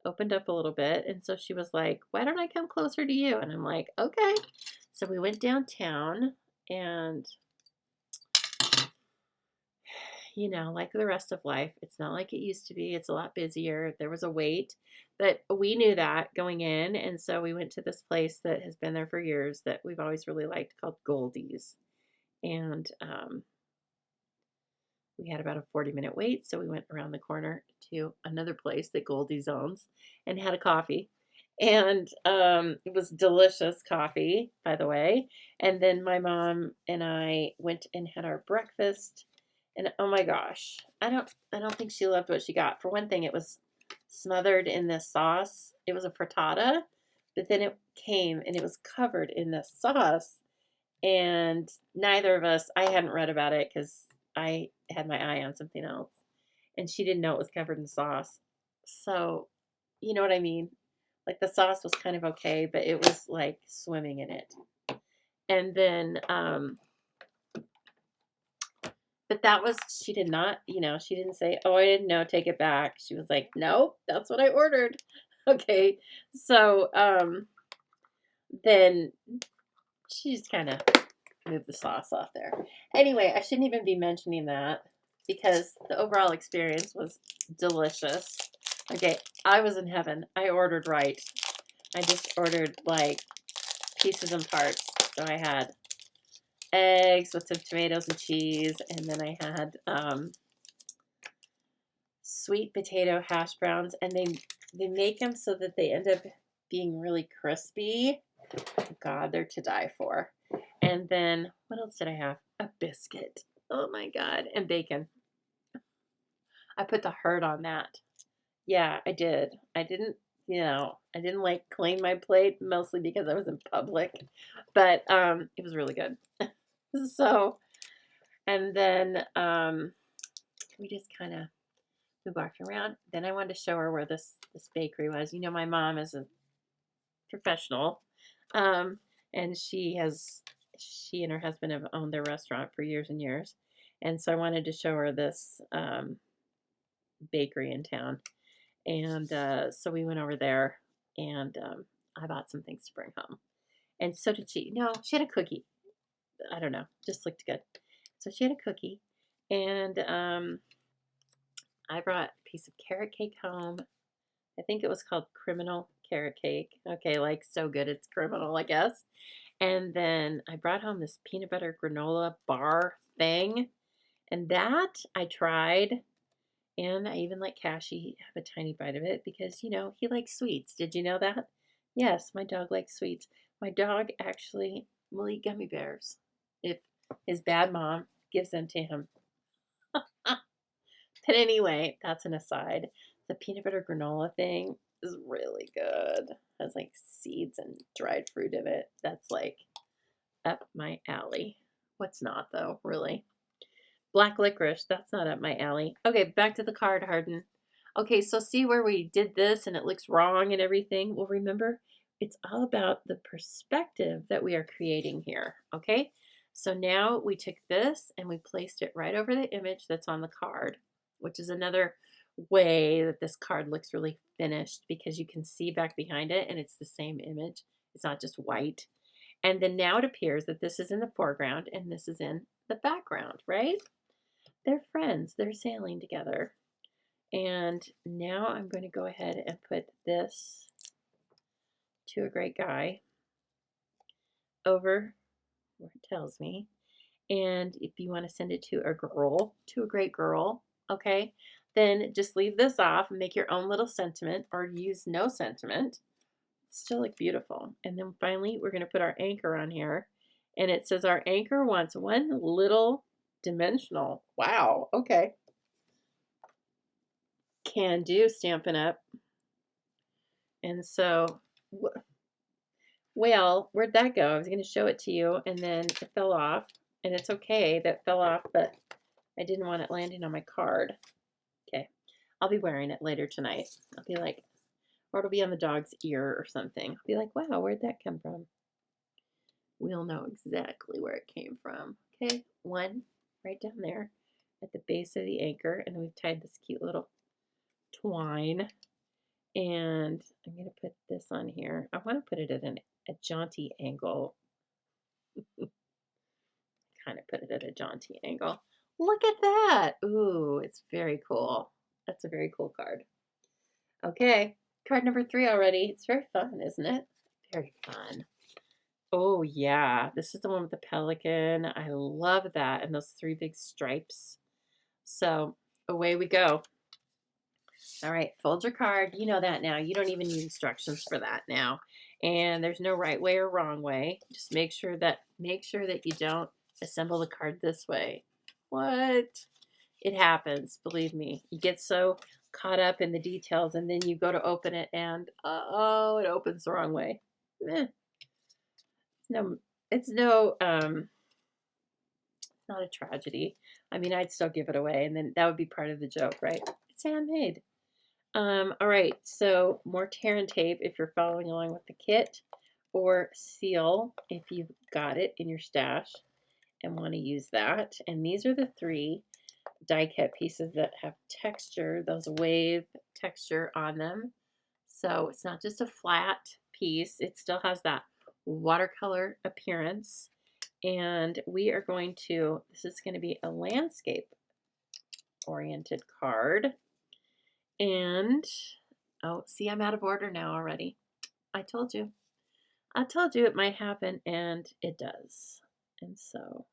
opened up a little bit, and so she was like, "Why don't I come closer to you?" And I'm like, "Okay." So we went downtown, and you know, like the rest of life, it's not like it used to be. It's a lot busier. There was a wait, but we knew that going in. And so we went to this place that has been there for years that we've always really liked called Goldie's. And we had about a 40-minute wait. So we went around the corner to another place that Goldie's owns and had a coffee. And it was delicious coffee, by the way. And then my mom and I went and had our breakfast. And oh my gosh, I don't think she loved what she got. For one thing, it was smothered in this sauce. It was a frittata, but then it came and it was covered in this sauce. And neither of us, I hadn't read about it because I had my eye on something else. And she didn't know it was covered in sauce. So, you know what I mean? Like the sauce was kind of okay, but it was like swimming in it. And then but that was, she did not, you know, she didn't say, "Oh, I didn't know, take it back." She was like, "Nope, that's what I ordered." Okay. So then she just kind of moved the sauce off there. Anyway, I shouldn't even be mentioning that because the overall experience was delicious. Okay, I was in heaven. I ordered right. I just ordered like pieces and parts. So I had eggs with some tomatoes and cheese, and then I had sweet potato hash browns, and they make them so that they end up being really crispy. God, they're to die for. And then what else did I have? A biscuit. Oh my God, and bacon. I put the heart on that. Yeah, I did. I didn't like clean my plate mostly because I was in public, but it was really good. So, and then we just kind of we walked around. Then I wanted to show her where this bakery was. You know, my mom is a professional, um, and she and her husband have owned their restaurant for years and years, and so I wanted to show her this bakery in town, and so we went over there, and I bought some things to bring home, and so did she. No, she had a cookie. I don't know, just looked good. So she had a cookie, and I brought a piece of carrot cake home. I think it was called criminal carrot cake. Okay, like so good it's criminal, I guess. And then I brought home this peanut butter granola bar thing. And that I tried. And I even let Cassie have a tiny bite of it because, you know, he likes sweets. Did you know that? Yes, my dog likes sweets. My dog actually will eat gummy bears if his bad mom gives them to him. But anyway, that's an aside. The peanut butter granola thing is really good. It has like seeds and dried fruit in it. That's like up my alley. What's not though, really? Black licorice, that's not up my alley. Okay, back to the card, Harden. Okay, so see where we did this and it looks wrong and everything? Well, remember, it's all about the perspective that we are creating here, okay? So now we took this and we placed it right over the image that's on the card, which is another way that this card looks really finished because you can see back behind it and it's the same image. It's not just white. And then now it appears that this is in the foreground and this is in the background, right? They're friends. They're sailing together. And now I'm going to go ahead and put this to a great guy over where it tells me. And if you want to send it to a girl, to a great girl, okay, then just leave this off and make your own little sentiment or use no sentiment. Still look beautiful. And then finally, we're going to put our anchor on here. And it says our anchor wants one little dimensional. Wow. Okay. can do Stampin' Up. And so, well, where'd that go? I was going to show it to you, and then it fell off. And it's okay that it fell off, but I didn't want it landing on my card. Okay, I'll be wearing it later tonight. I'll be like, or it'll be on the dog's ear or something. I'll be like, wow, where'd that come from? We'll know exactly where it came from. Okay, one right down there at the base of the anchor, and we've tied this cute little twine. And I'm going to put this on here. I want to put it at a jaunty angle. Kind of put it at a jaunty angle. Look at that. Ooh, it's very cool. That's a very cool card. Okay, card number 3 already. It's very fun, isn't it? Very fun. Oh, yeah. This is the one with the pelican. I love that. And those 3 big stripes. So away we go. All right, fold your card. You know that now. You don't even need instructions for that now. And there's no right way or wrong way. Just make sure that you don't assemble the card this way. What? It happens, believe me. You get so caught up in the details, and then you go to open it, and oh, it opens the wrong way. It's not a tragedy. I mean, I'd still give it away, and then that would be part of the joke, right? It's handmade. All right, so more tear and tape if you're following along with the kit, or seal if you've got it in your stash and want to use that. And these are the 3 die cut pieces that have texture, those wave texture on them. So it's not just a flat piece, it still has that watercolor appearance. And we are going to, this is going to be a landscape oriented card. And, oh, see, I'm out of order now already. I told you it might happen, and it does. And so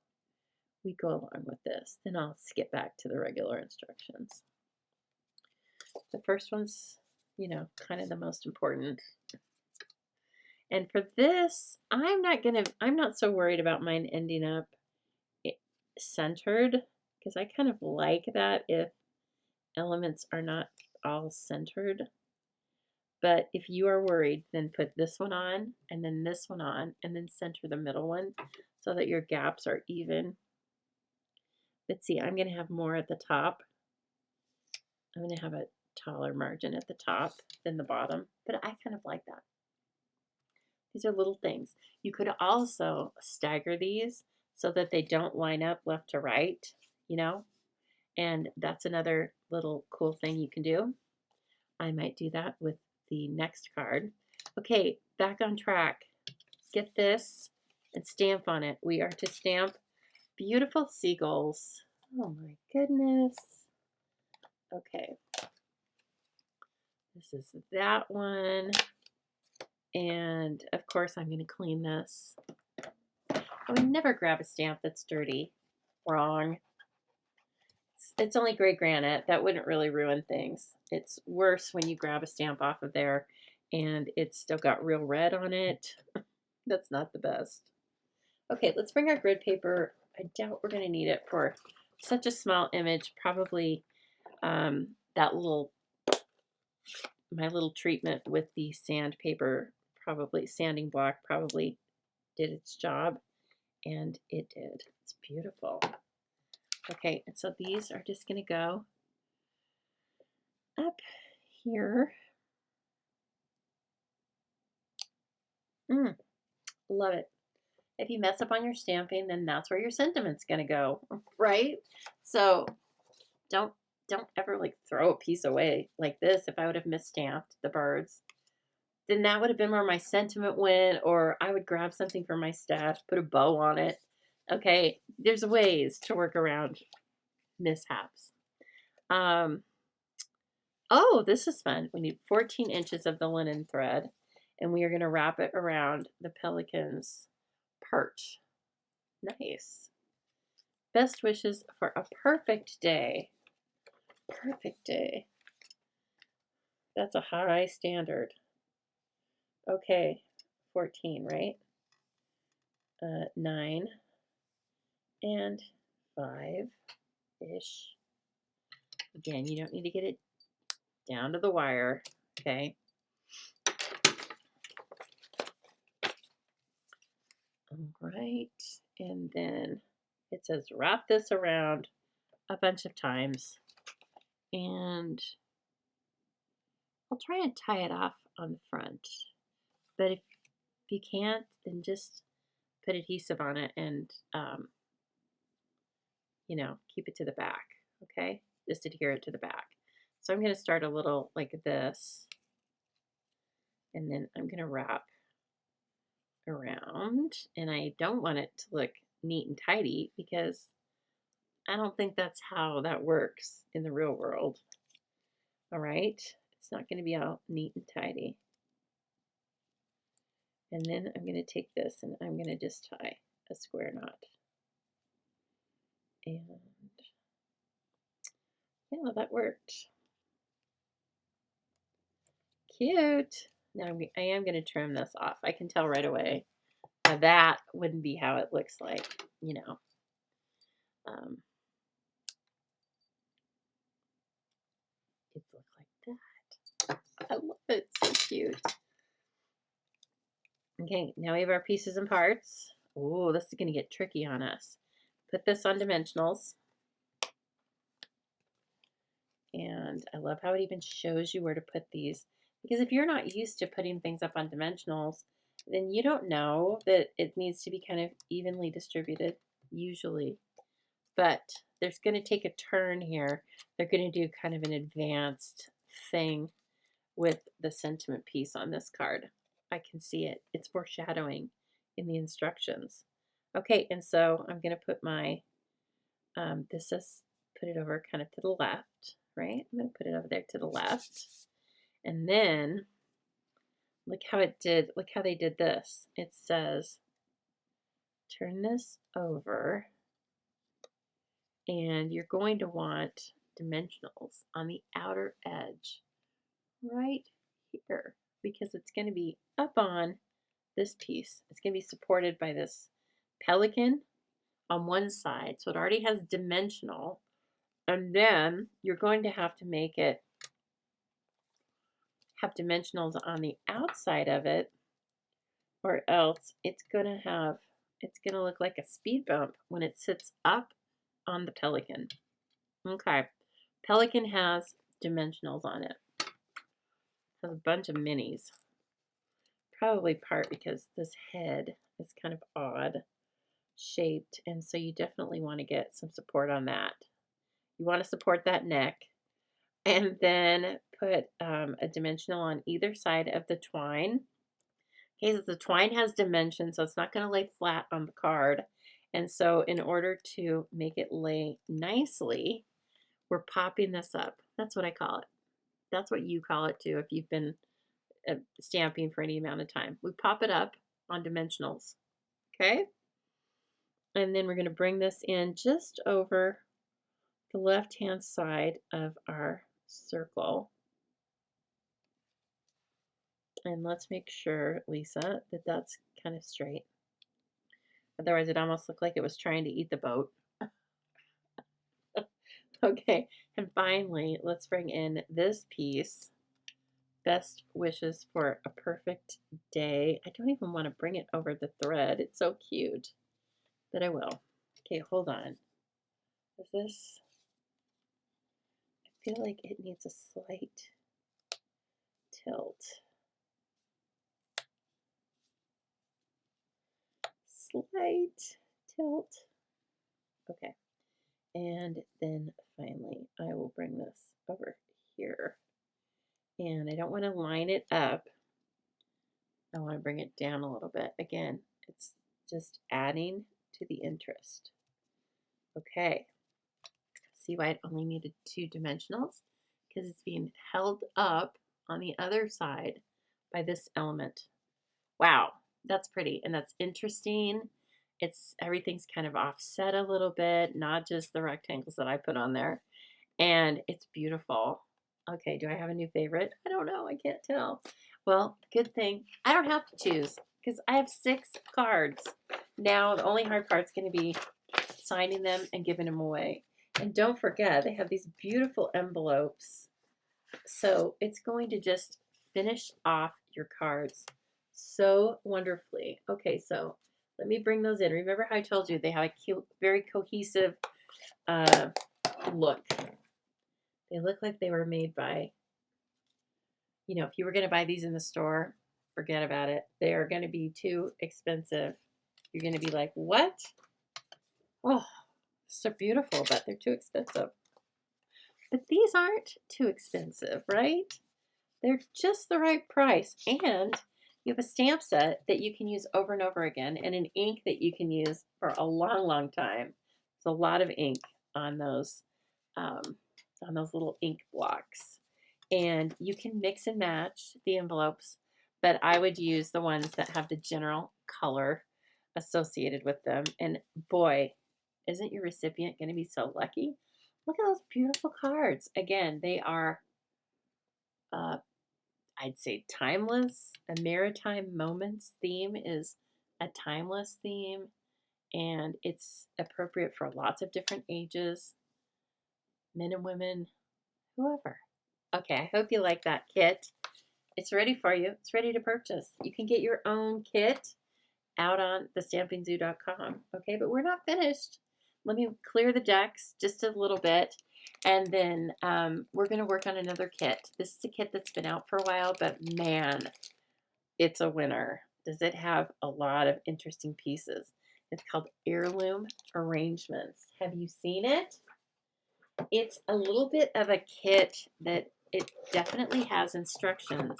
we go along with this. Then I'll skip back to the regular instructions. The first one's, you know, kind of the most important. And for this, I'm not so worried about mine ending up centered, because I kind of like that if elements are not all centered. But if you are worried, then put this one on, and then this one on, and then center the middle one so that your gaps are even. But see, I'm going to have more at the top. I'm going to have a taller margin at the top than the bottom, but I kind of like that. These are little things. You could also stagger these so that they don't line up left to right, you know, and that's another little cool thing you can do. I might do that with the next card. Okay, back on track. Get this and stamp on it. We are to stamp beautiful seagulls. Oh my goodness. Okay. This is that one. And of course I'm going to clean this. I would never grab a stamp that's dirty. Wrong. It's only gray granite. That wouldn't really ruin things. It's worse when you grab a stamp off of there and it's still got real red on it. That's not the best. Okay, let's bring our grid paper. I doubt we're going to need it for such a small image. Probably that little, my little treatment with the sandpaper, probably sanding block, probably did its job, and it did. It's beautiful. Okay, and so these are just going to go up here. Love it. If you mess up on your stamping, then that's where your sentiment's going to go, right? So don't ever like throw a piece away like this. If I would have misstamped the birds, then that would have been where my sentiment went, or I would grab something from my stash, put a bow on it. Okay, there's ways to work around mishaps. Oh, this is fun. We need 14 inches of the linen thread, and we are going to wrap it around the pelican's perch. Nice. Best wishes for a perfect day. Perfect day. That's a high standard. Okay, 14, right? 9 and 5-ish. Again, you don't need to get it down to the wire, okay? All right, and then it says wrap this around a bunch of times, and I'll try and tie it off on the front, but if you can't, then just put adhesive on it and, you know, keep it to the back, okay? Just adhere it to the back. So I'm going to start a little like this, and then I'm going to wrap around, and I don't want it to look neat and tidy because I don't think that's how that works in the real world. All right, it's not going to be all neat and tidy. And then I'm going to take this and I'm going to just tie a square knot. And yeah, that worked. Cute. Now I am going to trim this off. I can tell right away. Now that wouldn't be how it looks like, you know. It looks like that. I love it. So cute. Okay, now we have our pieces and parts. Oh, this is going to get tricky on us. Put this on dimensionals. And I love how it even shows you where to put these. Because if you're not used to putting things up on dimensionals, then you don't know that it needs to be kind of evenly distributed, usually. But there's going to take a turn here. They're going to do kind of an advanced thing with the sentiment piece on this card. I can see it. It's foreshadowing in the instructions. Okay, and so I'm going to put my, this says put it over kind of to the left, right? I'm going to put it over there to the left. And then look how it did, look how they did this. It says, turn this over, and you're going to want dimensionals on the outer edge right here, because it's going to be up on this piece. It's going to be supported by this pelican on one side, so it already has dimensional, and then you're going to have to make it have dimensionals on the outside of it, or else it's going to look like a speed bump when it sits up on the pelican. Okay, pelican has dimensionals on it. Has a bunch of minis. Probably part because this head is kind of odd shaped, and so you definitely want to get some support on that. You want to support that neck, and then put a dimensional on either side of the twine. Okay, so the twine has dimension, so it's not going to lay flat on the card. And so in order to make it lay nicely, we're popping this up. That's what I call it. That's what you call it too if you've been stamping for any amount of time. We pop it up on dimensionals, okay? And then we're going to bring this in just over the left-hand side of our circle. And let's make sure, Lisa, that that's kind of straight. Otherwise, it almost looked like it was trying to eat the boat. Okay, and finally, let's bring in this piece. Best wishes for a perfect day. I don't even want to bring it over the thread. It's so cute, but I will. Okay, hold on. Is this? I feel like it needs a slight tilt. Slight tilt. Okay. And then finally, I will bring this over here. And I don't want to line it up. I want to bring it down a little bit. Again, it's just adding to the interest. Okay. See why it only needed 2 dimensionals? Because it's being held up on the other side by this element. Wow, that's pretty and that's interesting. Everything's kind of offset a little bit, not just the rectangles that I put on there. And it's beautiful. Okay, do I have a new favorite? I don't know, I can't tell. Well, good thing I don't have to choose because I have 6 cards. Now the only hard part's going to be signing them and giving them away. And don't forget, they have these beautiful envelopes So it's going to just finish off your cards so wonderfully. Okay, so let me bring those in. Remember how I told you they have a cute, very cohesive look. They look like they were made by, you know, if you were going to buy these in the store, forget about it. They are going to be too expensive. You're going to be like, what? Oh, so beautiful, but they're too expensive. But these aren't too expensive, right? They're just the right price. And you have a stamp set that you can use over and over again and an ink that you can use for a long, long time. There's a lot of ink on those little ink blocks. And you can mix and match the envelopes, but I would use the ones that have the general color associated with them. And boy, isn't your recipient going to be so lucky? Look at those beautiful cards. Again, they are, I'd say, timeless. A Maritime Moments theme is a timeless theme, and it's appropriate for lots of different ages, men and women, whoever. Okay, I hope you like that kit. It's ready for you. It's ready to purchase. You can get your own kit out on thestampingzoo.com. Okay, but we're not finished. Let me clear the decks just a little bit, and then we're going to work on another kit. This is a kit that's been out for a while, but man, it's a winner. Does it have a lot of interesting pieces? It's called Heirloom Arrangements. Have you seen it? It's a little bit of a kit that it definitely has instructions,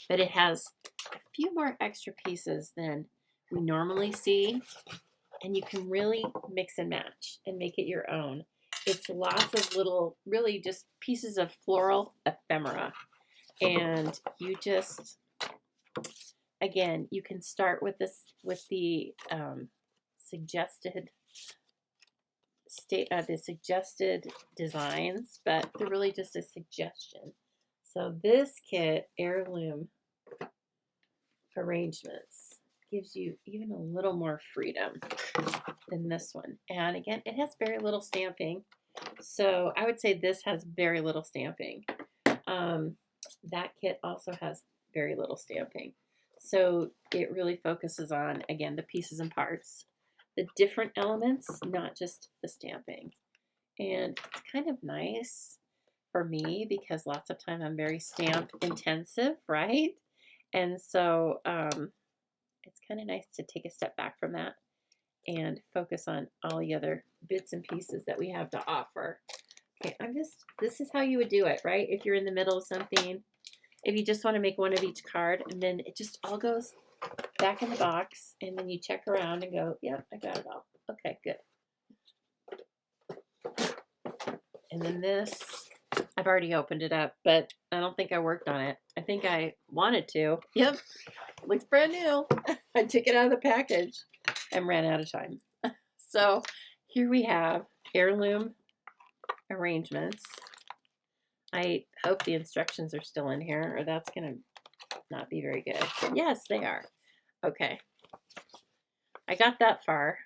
but it has a few more extra pieces than we normally see, and you can really mix and match and make it your own. It's lots of little, really just pieces of floral ephemera, and you just, again, you can start with this, with the suggested the suggested designs, but they're really just a suggestion. So this kit, Heirloom Arrangements, gives you even a little more freedom than this one. And again, it has very little stamping. So I would say this has very little stamping. That kit also has very little stamping. So it really focuses on, again, the pieces and parts, the different elements, not just the stamping. And it's kind of nice for me because lots of time I'm very stamp intensive, right? And so it's kind of nice to take a step back from that and focus on all the other bits and pieces that we have to offer. Okay, this is how you would do it, right? If you're in the middle of something, if you just want to make one of each card, and then it just all goes back in the box, and then you check around and go, yep, I got it all. Okay, good. And then this, I've already opened it up, but I don't think I worked on it. I think I wanted to. Yep, looks brand new. I took it out of the package and ran out of time. So here we have Heirloom Arrangements. I hope the instructions are still in here, or that's going to not be very good. Yes, they are. Okay. I got that far.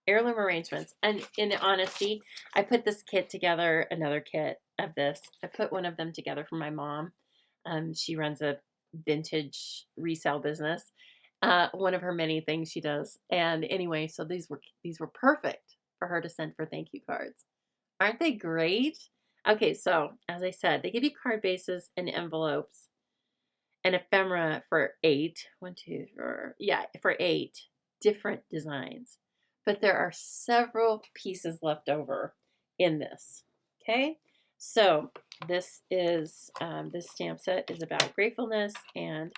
Heirloom Arrangements. And in honesty, I put this kit together, another kit of this. I put one of them together for my mom. She runs a vintage resale business. One of her many things she does. And anyway, so these were perfect for her to send for thank you cards. Aren't they great? Okay, so as I said, they give you card bases and envelopes and ephemera for 8. 1, 2, 4, yeah, for 8 different designs. But there are several pieces left over in this. Okay, so this stamp set is about gratefulness and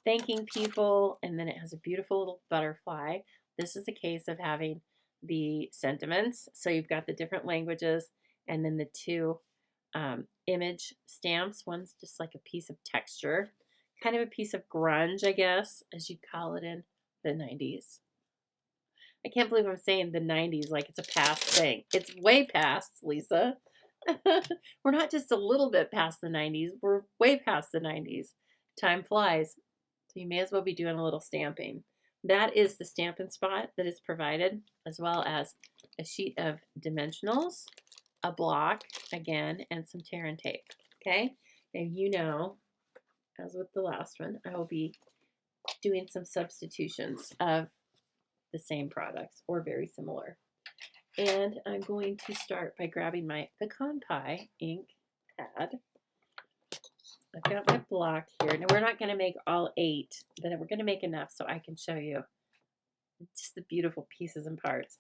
thanking people, and then it has a beautiful little butterfly. This is a case of having the sentiments. So you've got the different languages, and then the 2 image stamps. One's just like a piece of texture, kind of a piece of grunge, I guess, as you'd call it in the 90s. I can't believe I'm saying the 90s like it's a past thing. It's way past, Lisa. We're not just a little bit past the 90s. We're way past the 90s. Time flies. So you may as well be doing a little stamping. That is the Stampin' Spot that is provided, as well as a sheet of dimensionals, a block, again, and some tear and tape. Okay? And you know, as with the last one, I will be doing some substitutions of the same products or very similar. And I'm going to start by grabbing my pecan pie ink pad. I've got my block here. Now we're not going to make all 8, but we're going to make enough so I can show you just the beautiful pieces and parts.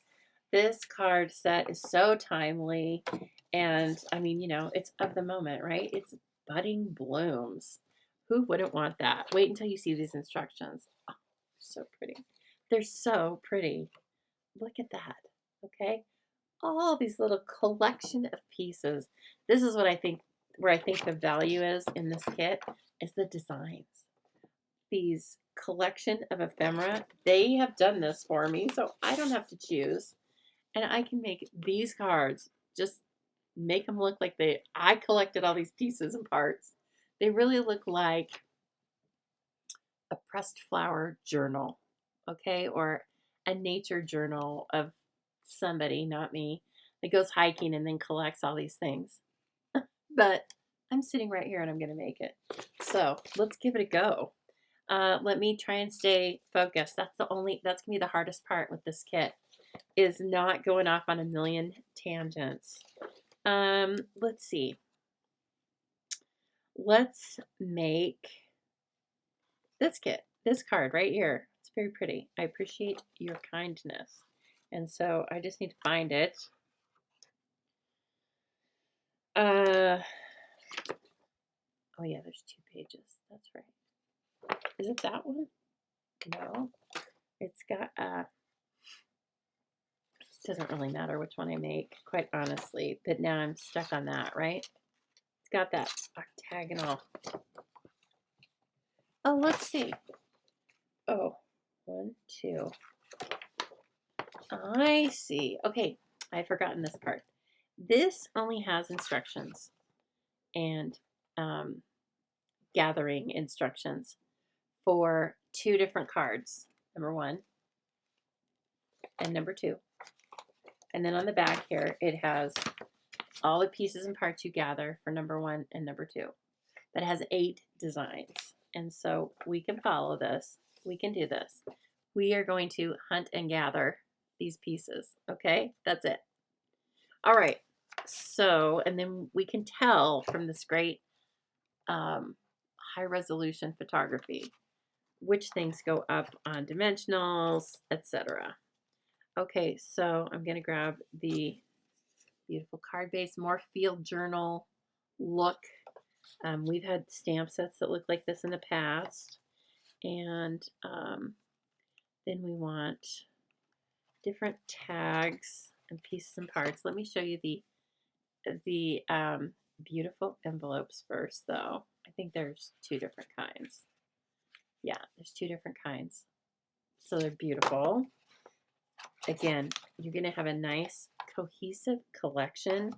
This card set is so timely, and I mean, you know, it's of the moment, right? It's budding blooms. Who wouldn't want that? Wait until you see these instructions. Oh, so pretty. They're so pretty. Look at that. Okay? All these little collection of pieces. This is what I think, where I think the value is in this kit, is the designs. These collection of ephemera, they have done this for me, so I don't have to choose. And I can make these cards, just make them look like I collected all these pieces and parts. They really look like a pressed flower journal, okay? Or a nature journal of somebody, not me, that goes hiking and then collects all these things. But I'm sitting right here and I'm going to make it. So let's give it a go. Let me try and stay focused. That's going to be the hardest part with this kit, is not going off on a million tangents. Let's see. Let's make this kit, this card right here. It's very pretty. I appreciate your kindness. And so I just need to find it. Oh yeah, there's 2 pages. That's right. Is it that one? No. It's got doesn't really matter which one I make, quite honestly, but now I'm stuck on that, right? It's got that octagonal. Oh, let's see. Oh, 1, 2. I see. Okay, I've forgotten this part. This only has instructions and gathering instructions for 2 different cards. Number 1 and number 2. And then on the back here, it has all the pieces and parts you gather for number 1 and number 2. That has 8 designs. And so we can follow this. We can do this. We are going to hunt and gather these pieces. Okay, that's it. All right. So, and then we can tell from this great high resolution photography which things go up on dimensionals, etc. Okay, so I'm going to grab the beautiful card base, more field journal look. We've had stamp sets that look like this in the past. And then we want different tags and pieces and parts. Let me show you the beautiful envelopes first, though. I think there's 2 different kinds. Yeah, there's 2 different kinds. So they're beautiful. Again, you're going to have a nice cohesive collection.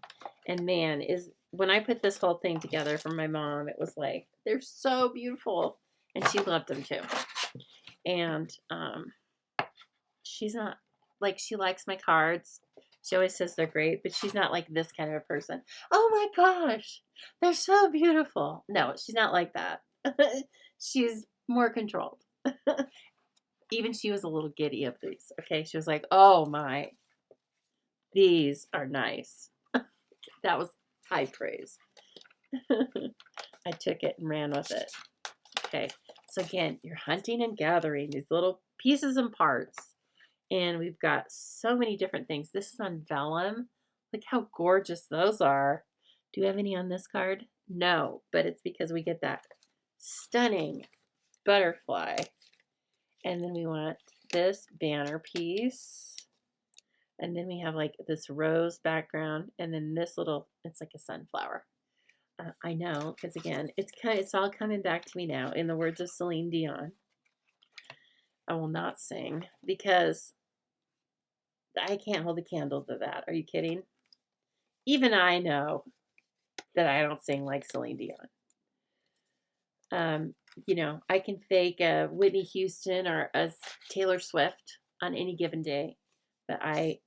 And man, when I put this whole thing together for my mom, it was like, they're so beautiful. And she loved them too. And she's not, like, she likes my cards. She always says they're great, but she's not like this kind of a person. Oh my gosh, they're so beautiful. No, she's not like that. She's more controlled. Even she was a little giddy of these. Okay, she was like, oh my, these are nice. That was high praise. I took it and ran with it. Okay, so again, you're hunting and gathering these little pieces and parts. And we've got so many different things. This is on vellum. Look how gorgeous those are. Do we have any on this card? No, but it's because we get that stunning butterfly. And then we want this banner piece. And then we have like this rose background. And then this little, it's like a sunflower. I know, because again, it's all coming back to me now. In the words of Celine Dion, I will not sing because I can't hold a candle to that. Are you kidding? Even I know that I don't sing like Celine Dion. You know, I can fake a Whitney Houston or a Taylor Swift on any given day, but I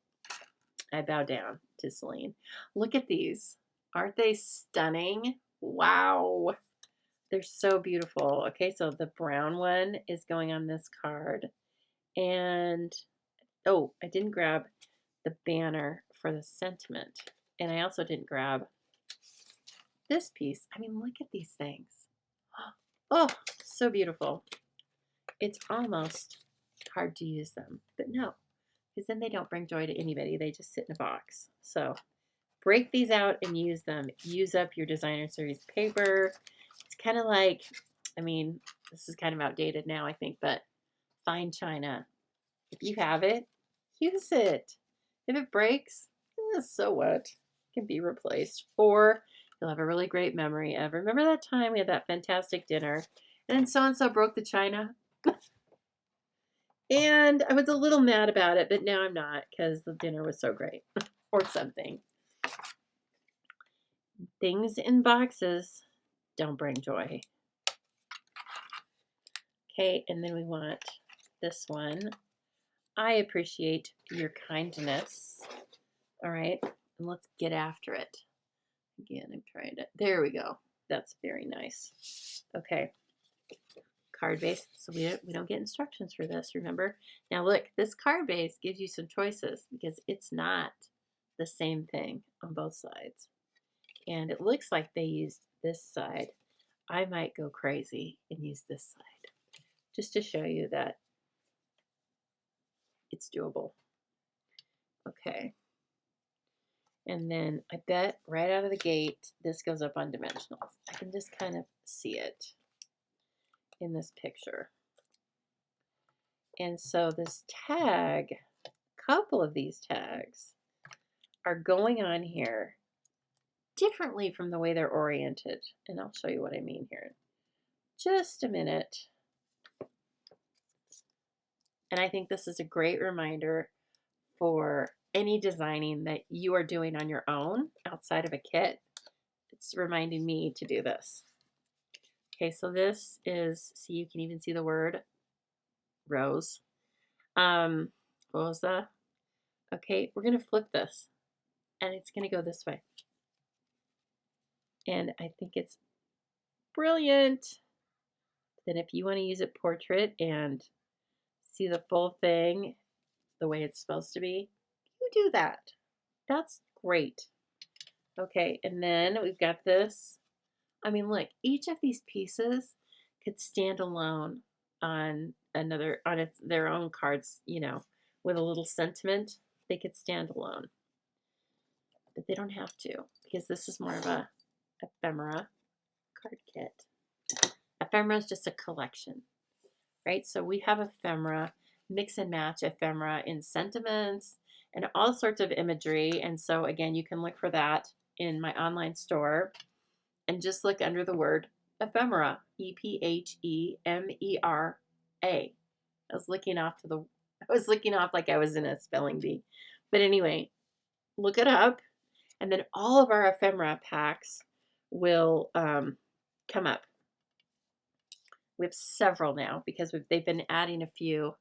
bow down to Celine. Look at these. Aren't they stunning? Wow. They're so beautiful. Okay, so the brown one is going on this card. And, oh, I didn't grab the banner for the sentiment. And I also didn't grab this piece. I mean, look at these things. Oh, so beautiful. It's almost hard to use them, but no, because then they don't bring joy to anybody. They just sit in a box. So break these out and use them. Use up your designer series paper. It's kind of like, I mean, this is kind of outdated now, I think, but fine china. If you have it, use it. If it breaks, so what? It can be replaced. Or you'll have a really great memory of, remember that time we had that fantastic dinner and then so-and-so broke the china? And I was a little mad about it, but now I'm not because the dinner was so great. Or something. Things in boxes don't bring joy. Okay, and then we want this one. I appreciate your kindness. All right, and let's get after it. Again, I'm trying to, there we go. That's very nice. Okay, card base. So we don't get instructions for this, remember? Now look, this card base gives you some choices because it's not the same thing on both sides. And it looks like they used this side. I might go crazy and use this side just to show you that it's doable. Okay. And then I bet right out of the gate, this goes up on dimensionals. I can just kind of see it in this picture. And so this tag, a couple of these tags are going on here differently from the way they're oriented. And I'll show you what I mean here in just a minute. And I think this is a great reminder for any designing that you are doing on your own outside of a kit. It's reminding me to do this. Okay, so this is, see, you can even see the word rose. Rosa. Okay, we're going to flip this and it's going to go this way. And I think it's brilliant. Then if you want to use it portrait and see the full thing the way it's supposed to be, you do that. That's great. Okay, and then we've got this. I mean, look, each of these pieces could stand alone on another, on their own cards, you know, with a little sentiment. They could stand alone. But they don't have to, because this is more of a ephemera card kit. Ephemera is just a collection, right? So we have ephemera, mix and match ephemera in sentiments and all sorts of imagery. And so again, you can look for that in my online store and just look under the word ephemera, ephemera. I was looking off like I was in a spelling bee. But anyway, look it up. And then all of our ephemera packs will come up. We have several now because they've been adding a few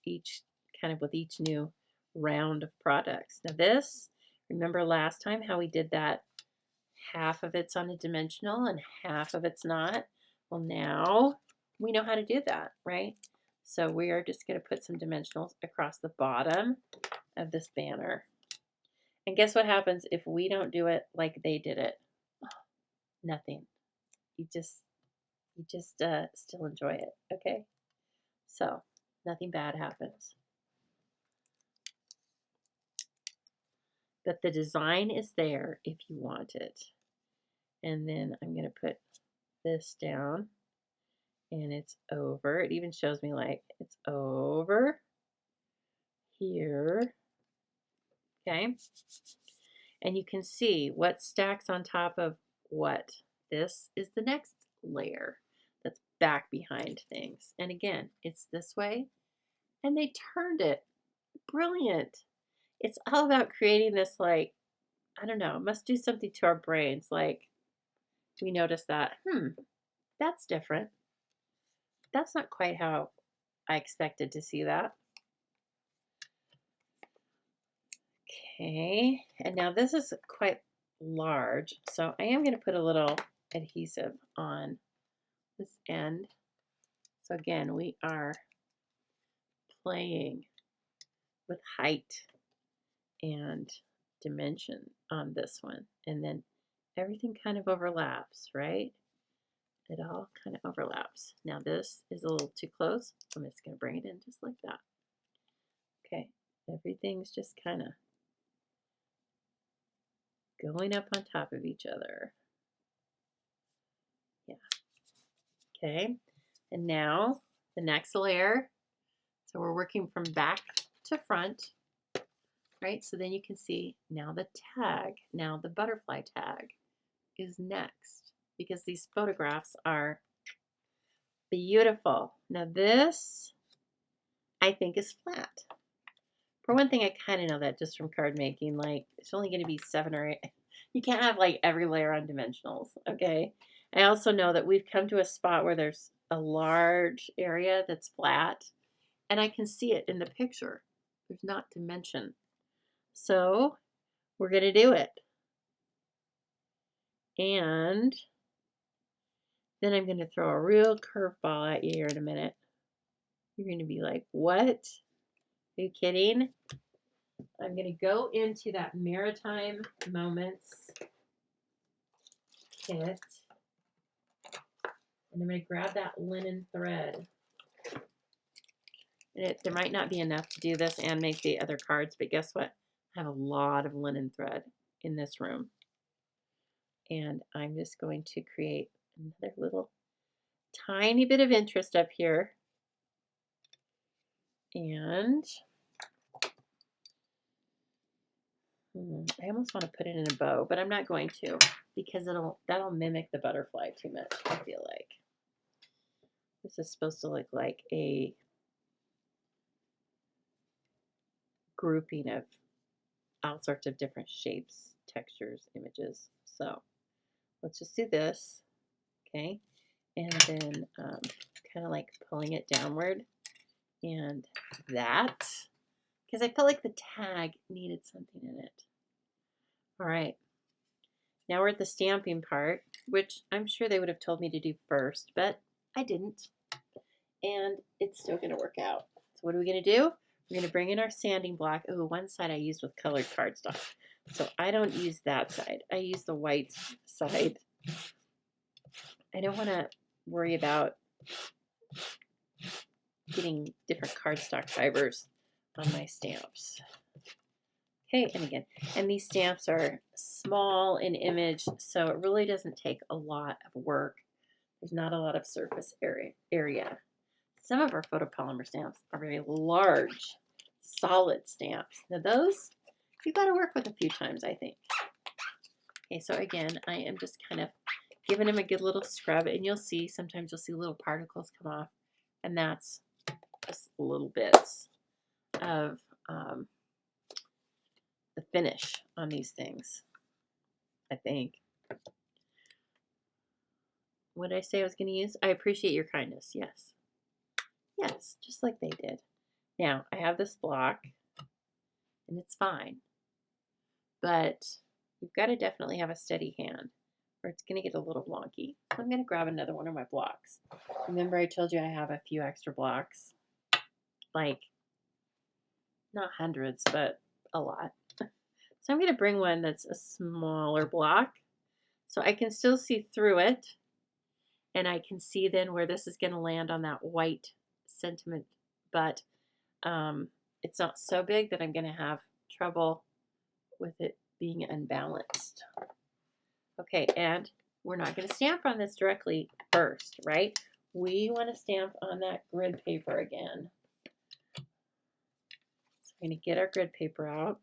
each kind of with each new round of products. Now this, remember last time how we did that? Half of it's on a dimensional and half of it's not. Well, now we know how to do that, right? So we are just going to put some dimensionals across the bottom of this banner. And guess what happens if we don't do it like they did it? Nothing. You just still enjoy it, okay? So nothing bad happens. But the design is there if you want it. And then I'm going to put this down and it's over. It even shows me like it's over here. Okay. And you can see what stacks on top of what. This is the next layer that's back behind things. And again, it's this way. And they turned it. Brilliant. It's all about creating this, like, I don't know, must do something to our brains. Like, we notice that, that's different. That's not quite how I expected to see that. Okay, and now this is quite large. So I am going to put a little adhesive on this end. So again, we are playing with height and dimension on this one. And then everything kind of overlaps, right? It all kind of overlaps. Now this is a little too close. I'm just going to bring it in just like that. Okay, everything's just kind of going up on top of each other. Yeah. Okay, and now the next layer. So we're working from back to front, right? So then you can see now the tag, now the butterfly tag is next because these photographs are beautiful. Now this, I think, is flat. For one thing, I kind of know that just from card making, like it's only going to be 7 or 8. You can't have like every layer on dimensionals, okay? I also know that we've come to a spot where there's a large area that's flat and I can see it in the picture. There's not dimension. So we're going to do it. And then I'm going to throw a real curveball at you here in a minute. You're going to be like, what? Are you kidding? I'm going to go into that Maritime Moments kit. And I'm going to grab that linen thread. And there might not be enough to do this and make the other cards, but guess what? I have a lot of linen thread in this room. And I'm just going to create another little tiny bit of interest up here. And I almost want to put it in a bow, but I'm not going to because that'll mimic the butterfly too much, I feel like. This is supposed to look like a grouping of all sorts of different shapes, textures, images. So let's just do this, okay? And then kind of like pulling it downward and that, because I felt like the tag needed something in it. All right, now we're at the stamping part, which I'm sure they would have told me to do first, but I didn't. And it's still gonna work out. So what are we gonna do? We're gonna bring in our sanding block. Oh, one side I used with colored cardstock. So I don't use that side. I use the white side. I don't wanna worry about getting different cardstock fibers on my stamps. Okay, and again, and these stamps are small in image, so it really doesn't take a lot of work. There's not a lot of surface area. Some of our photopolymer stamps are very large, solid stamps. Now those, you've got to work with a few times, I think. Okay, so again, I am just kind of giving them a good little scrub, and you'll see, sometimes you'll see little particles come off, and that's just little bits of the finish on these things, I think. What did I say I was going to use? I appreciate your kindness. Yes. Yes, just like they did. Now, I have this block, and it's fine. But you've got to definitely have a steady hand, or it's going to get a little wonky. I'm going to grab another one of my blocks. Remember I told you I have a few extra blocks? Like, not hundreds, but a lot. So I'm going to bring one that's a smaller block so I can still see through it, and I can see then where this is going to land on that white sentiment, but it's not so big that I'm going to have trouble with it being unbalanced. Okay, and we're not going to stamp on this directly first, right? We want to stamp on that grid paper again. So we're going to get our grid paper out.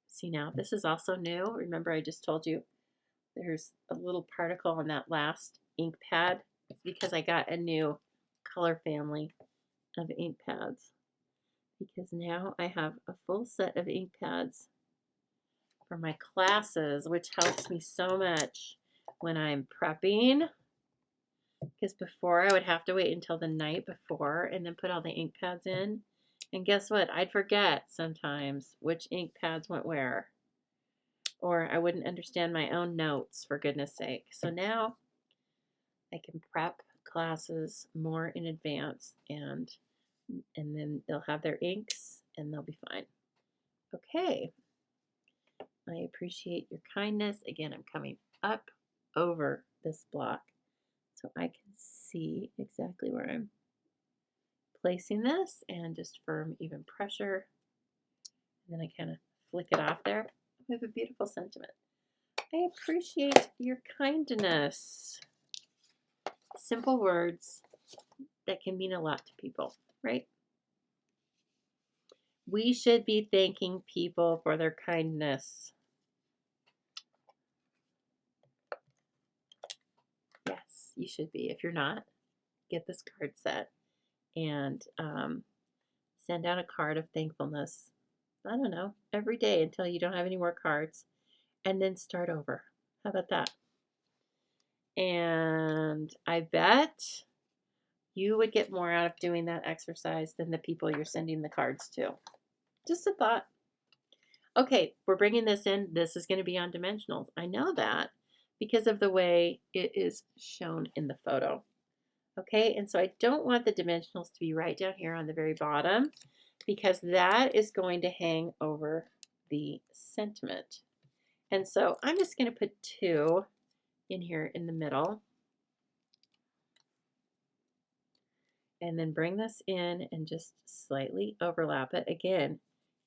See now, this is also new. Remember I just told you there's a little particle on that last ink pad. It's because I got a new color family of ink pads. Because now I have a full set of ink pads for my classes, which helps me so much when I'm prepping. Because before I would have to wait until the night before and then put all the ink pads in. And guess what? I'd forget sometimes which ink pads went where. or I wouldn't understand my own notes, for goodness sake. So now I can prep classes more in advance, and then they'll have their inks and they'll be fine. Okay. I appreciate your kindness. Again, I'm coming up over this block so I can see exactly where I'm placing this, and just firm, even pressure. And then I kind of flick it off there. We have a beautiful sentiment. I appreciate your kindness. Simple words that can mean a lot to people, right? We should be thanking people for their kindness. Yes, you should be. If you're not, get this card set and send out a card of thankfulness. I don't know, every day until you don't have any more cards, and then start over. How about that? And I bet you would get more out of doing that exercise than the people you're sending the cards to. Just a thought. Okay, we're bringing this in. This is going to be on dimensionals. I know that because of the way it is shown in the photo. Okay, and so I don't want the dimensionals to be right down here on the very bottom, because that is going to hang over the sentiment. And so I'm just going to put 2 in here in the middle. And then bring this in and just slightly overlap it. Again,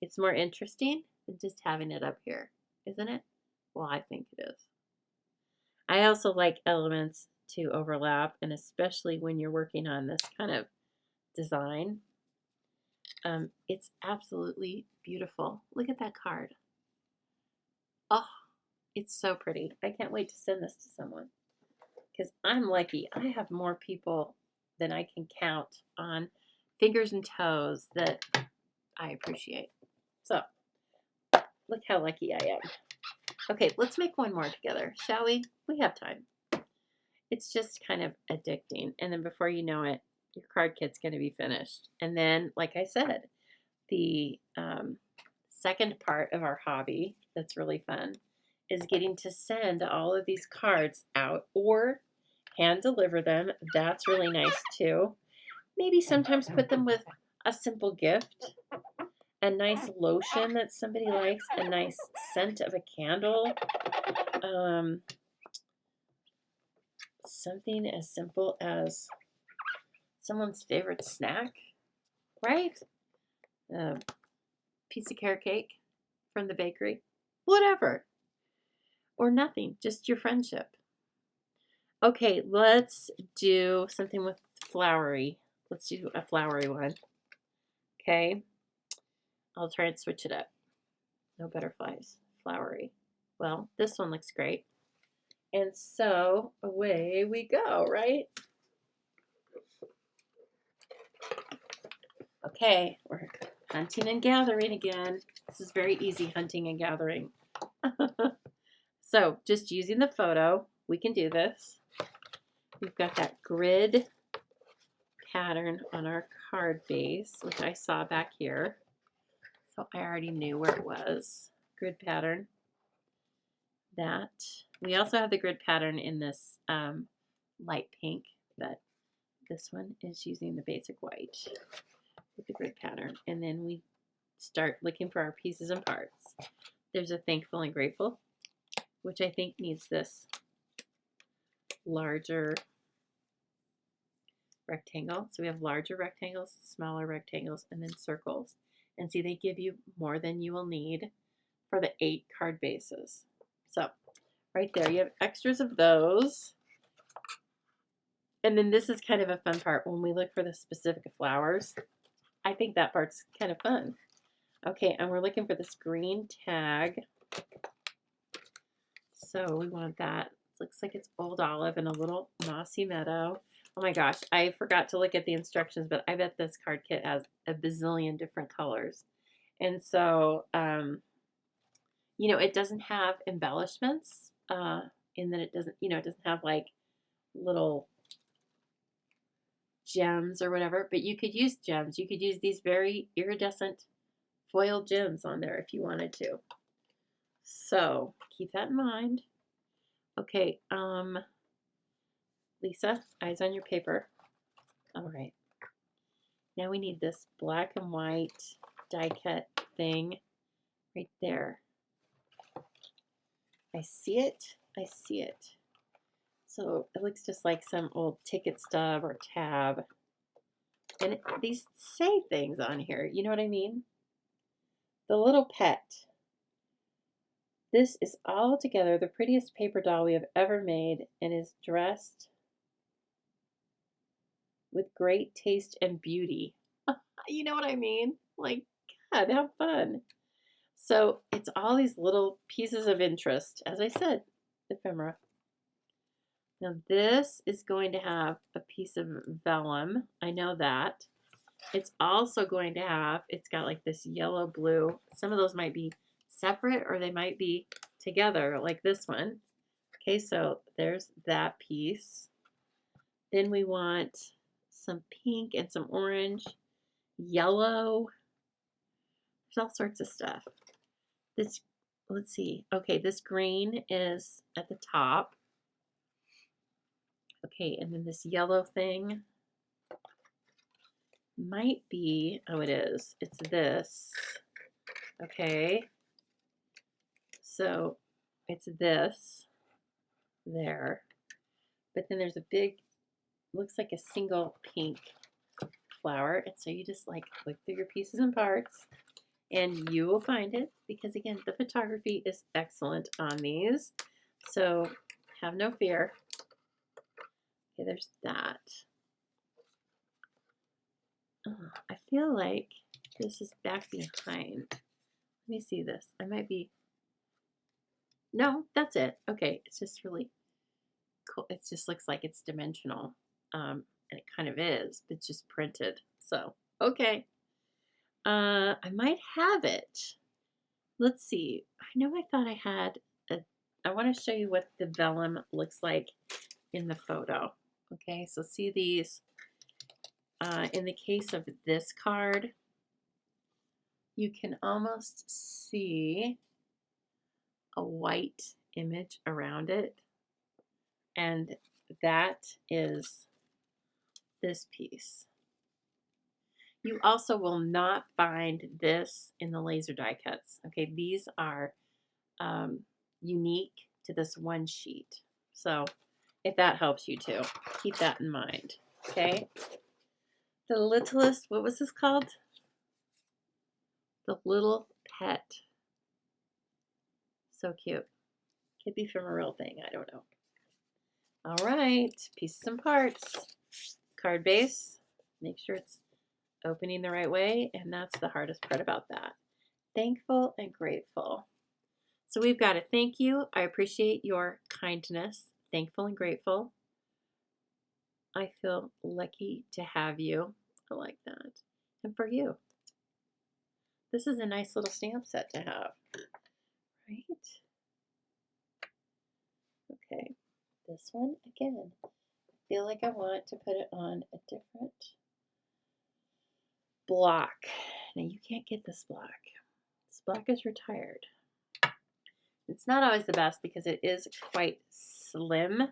it's more interesting than just having it up here, isn't it? Well, I think it is. I also like elements to overlap, and especially when you're working on this kind of design. It's absolutely beautiful. Look at that card. Oh, it's so pretty. I can't wait to send this to someone, because I'm lucky. I have more people than I can count on fingers and toes that I appreciate. So look how lucky I am. Okay, let's make one more together, shall we? We have time. It's just kind of addicting. And then before you know it, your card kit's going to be finished. And then, like I said, the second part of our hobby that's really fun is getting to send all of these cards out or hand deliver them. That's really nice too. Maybe sometimes put them with a simple gift, a nice lotion that somebody likes, a nice scent of a candle, something as simple as someone's favorite snack, right? A piece of carrot cake from the bakery, whatever, or nothing, just your friendship. Okay, let's do something with flowery. Let's do a flowery one. Okay, I'll try and switch it up. No butterflies, flowery. Well, this one looks great. And so away we go, right? Okay, we're hunting and gathering again. This is very easy, hunting and gathering. So just using the photo, we can do this. We've got that grid pattern on our card base, which I saw back here. So I already knew where it was. Grid pattern. That. We also have the grid pattern in this light pink, but this one is using the basic white with the grid pattern. And then we start looking for our pieces and parts. There's a thankful and grateful, which I think needs this larger rectangle. So we have larger rectangles, smaller rectangles, and then circles. And see, they give you more than you will need for the 8 card bases. So right there, you have extras of those. And then this is kind of a fun part when we look for the specific flowers. I think that part's kind of fun. Okay, and we're looking for this green tag. So we want that. It looks like it's old olive and a little mossy meadow. Oh my gosh, I forgot to look at the instructions, but I bet this card kit has a bazillion different colors. And so, you know, it doesn't have embellishments in that it doesn't, you know, it doesn't have like little gems or whatever, but you could use gems. You could use these very iridescent foil gems on there if you wanted to. So keep that in mind. Okay, Lisa, eyes on your paper. All right. Now we need this black and white die cut thing right there. I see it. I see it. So it looks just like some old ticket stub or tab. And these say things on here. You know what I mean? The little pet. This is altogether the prettiest paper doll we have ever made and is dressed with great taste and beauty. You know what I mean? Like, God, have fun. So it's all these little pieces of interest. As I said, ephemera. Now this is going to have a piece of vellum. I know that. It's also going to have, it's got like this yellow blue. Some of those might be separate or they might be together like this one. Okay, so there's that piece. Then we want some pink and some orange, yellow. There's all sorts of stuff. This, let's see. Okay, this green is at the top. Okay, and then this yellow thing might be, oh, it is. It's this. Okay. So it's this there. But then there's a big, looks like a single pink flower. And so you just like look through your pieces and parts and you will find it because again, the photography is excellent on these. So have no fear. Okay, there's that. Oh, I feel like this is back behind. Let me see this. I might be, no, that's it. Okay, it's just really cool. It just looks like it's dimensional. And it kind of is, but it's just printed. So, okay. I might have it. Let's see. I know I thought I had I want to show you what the vellum looks like in the photo. Okay, so see these. In the case of this card, you can almost see a white image around it. And that is this piece. You also will not find this in the laser die cuts. Okay, these are unique to this one sheet. So if that helps you too, keep that in mind. Okay. The littlest, what was this called? The little pet. So cute. Could be from a real thing. I don't know. All right. Pieces and parts. Card base. Make sure it's opening the right way. And that's the hardest part about that. Thankful and grateful. So we've got a thank you. I appreciate your kindness. Thankful and grateful. I feel lucky to have you. I like that. And for you. This is a nice little stamp set to have. Right? Okay. This one, again, I feel like I want to put it on a different block. Now you can't get this block. This block is retired. It's not always the best because it is quite slim,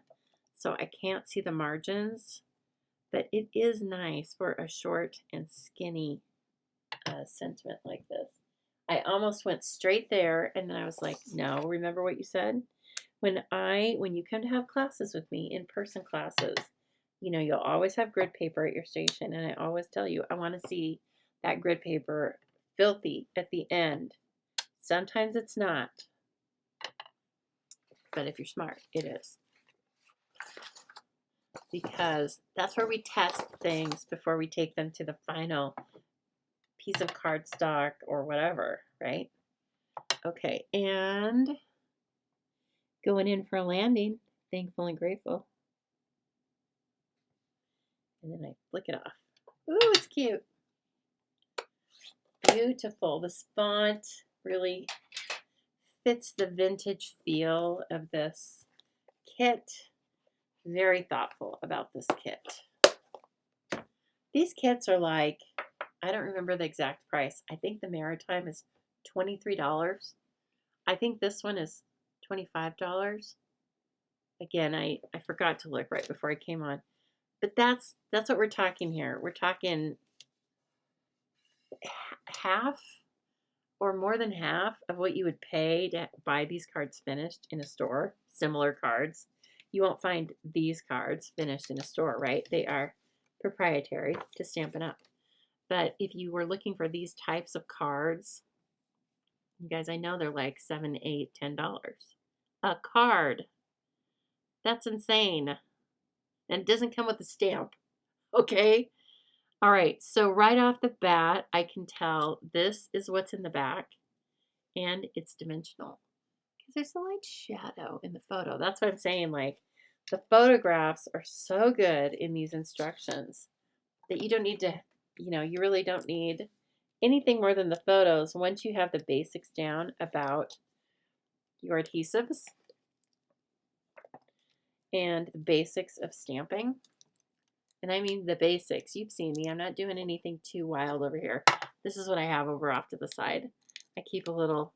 so I can't see the margins, but it is nice for a short and skinny sentiment like this. I almost went straight there, and then I was like, no, remember what you said? When you come to have classes with me, in-person classes, you know, you'll always have grid paper at your station, and I always tell you, I want to see that grid paper filthy at the end. Sometimes it's not. But if you're smart, it is. Because that's where we test things before we take them to the final piece of cardstock or whatever, right? Okay, and going in for a landing, thankful and grateful. And then I flick it off. Ooh, it's cute. Beautiful. This font really fits the vintage feel of this kit. Very thoughtful about this kit. These kits are like, I don't remember the exact price. I think the Maritime is $23. I think this one is $25. Again, I forgot to look right before I came on. But that's what we're talking here. We're talking half or more than half of what you would pay to buy these cards finished in a store, similar cards. You won't find these cards finished in a store, right? They are proprietary to Stampin' Up. But if you were looking for these types of cards, you guys, I know they're like $7, $8, $10 a card. That's insane. And it doesn't come with a stamp, okay? All right, so right off the bat, I can tell this is what's in the back, and it's dimensional because there's a light shadow in the photo. That's what I'm saying. Like, the photographs are so good in these instructions that you don't need to, you really don't need anything more than the photos once you have the basics down about your adhesives and the basics of stamping. And I mean the basics. You've seen me. I'm not doing anything too wild over here. This is what I have over off to the side. I keep a little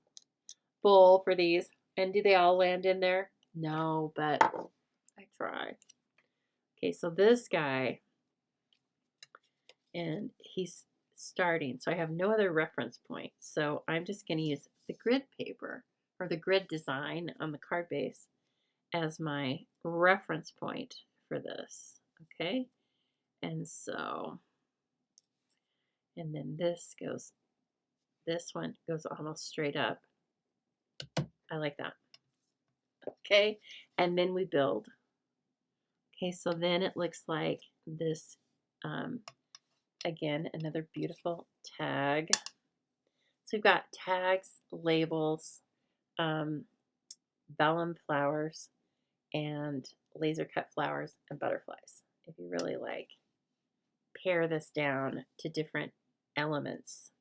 bowl for these. And do they all land in there? No, but I try. Okay, so this guy, and he's starting. So I have no other reference point. So I'm just going to use the grid paper or the grid design on the card base as my reference point for this. Okay. And so, and then this one goes almost straight up. I like that. Okay. And then we build. Okay. So then it looks like this, again, another beautiful tag. So we've got tags, labels, vellum flowers, and laser cut flowers and butterflies. If you really like, pare this down to different elements.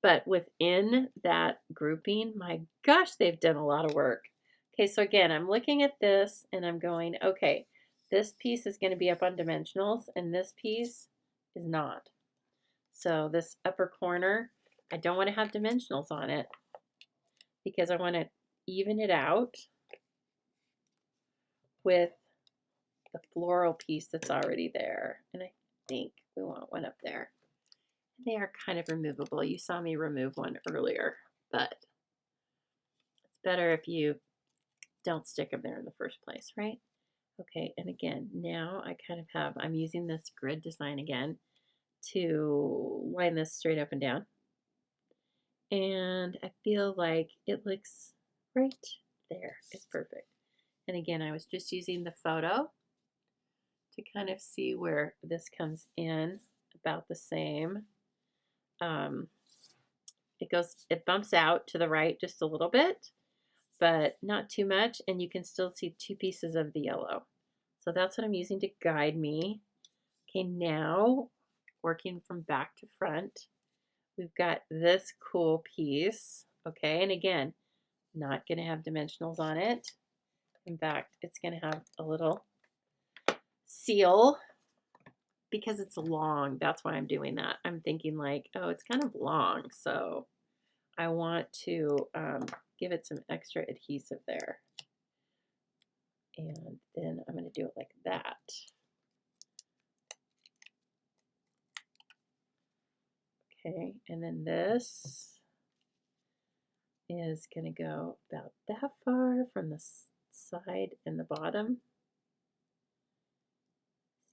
But within that grouping, my gosh, they've done a lot of work. Okay, so again, I'm looking at this and I'm going, okay, this piece is going to be up on dimensionals and this piece is not. So this upper corner, I don't want to have dimensionals on it because I want to even it out with the floral piece that's already there. And I think we want one up there. They are kind of removable. You saw me remove one earlier, but it's better if you don't stick them there in the first place, right? Okay, and again, now I kind of have, I'm using this grid design again to line this straight up and down. And I feel like it looks right there. It's perfect. And again, I was just using the photo to kind of see where this comes in about the same. It bumps out to the right just a little bit, but not too much, and you can still see two pieces of the yellow. So that's what I'm using to guide me. Okay, now working from back to front, we've got this cool piece, okay, and again, not going to have dimensionals on it. In fact, it's going to have a little seal because it's long. That's why I'm doing that. I'm thinking like, oh, it's kind of long, so I want to give it some extra adhesive there. And then I'm going to do it like that. Okay, and then this is going to go about that far from the side and the bottom.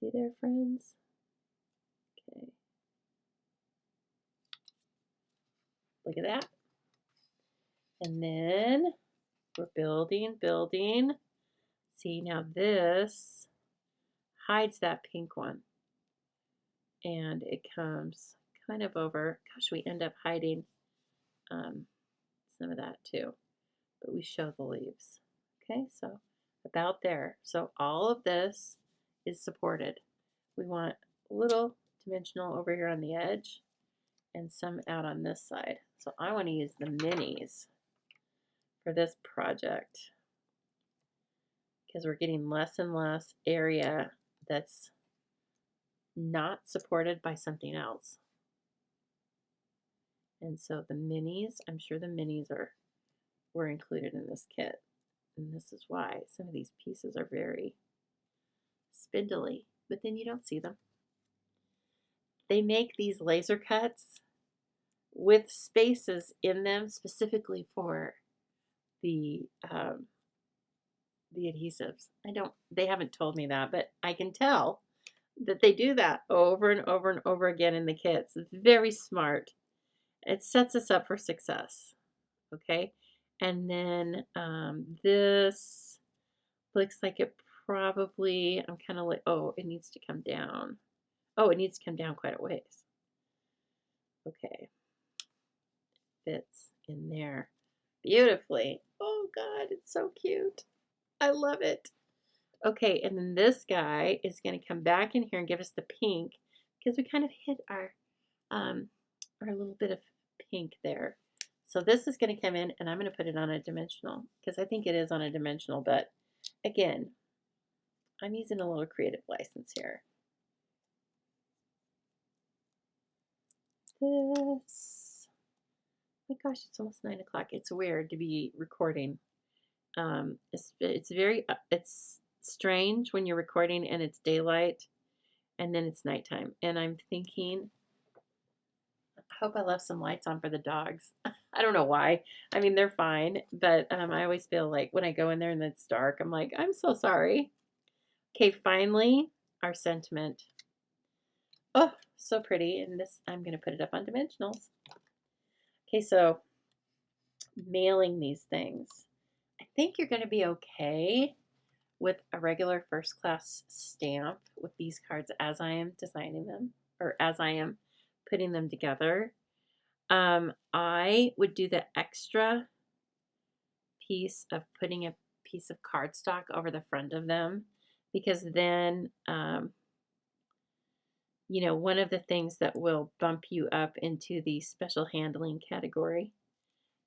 See there, friends? Okay. Look at that. And then we're building. See, now this hides that pink one. And it comes kind of over. Gosh, we end up hiding some of that too. But we show the leaves. Okay, so about there. So all of this is supported. We want a little dimensional over here on the edge and some out on this side. So I want to use the minis for this project because we're getting less and less area that's not supported by something else. And so the minis, I'm sure the minis are were included in this kit. And this is why some of these pieces are very spindly, but then you don't see them. They make these laser cuts with spaces in them specifically for the adhesives. They haven't told me that, but I can tell that they do that over and over and over again in the kits. It's very smart. It sets us up for success. Okay. And then this looks like it probably, I'm kind of like, oh, it needs to come down. Oh, it needs to come down quite a ways. Okay. Fits in there beautifully. Oh God, it's so cute. I love it. Okay, and then this guy is going to come back in here and give us the pink because we kind of hit our little bit of pink there. So this is going to come in and I'm going to put it on a dimensional because I think it is on a dimensional, but again, I'm using a little creative license here. This, oh my gosh, it's almost 9 o'clock. It's weird to be recording. It's strange when you're recording and it's daylight and then it's nighttime. And I'm thinking, I hope I left some lights on for the dogs. I don't know why. I mean, they're fine, but I always feel like when I go in there and it's dark, I'm like, I'm so sorry. Okay, finally, our sentiment. Oh, so pretty. And this, I'm going to put it up on dimensionals. Okay, so mailing these things. I think you're going to be okay with a regular first class stamp with these cards as I am designing them or as I am putting them together. I would do the extra piece of putting a piece of cardstock over the front of them because then, you know, one of the things that will bump you up into the special handling category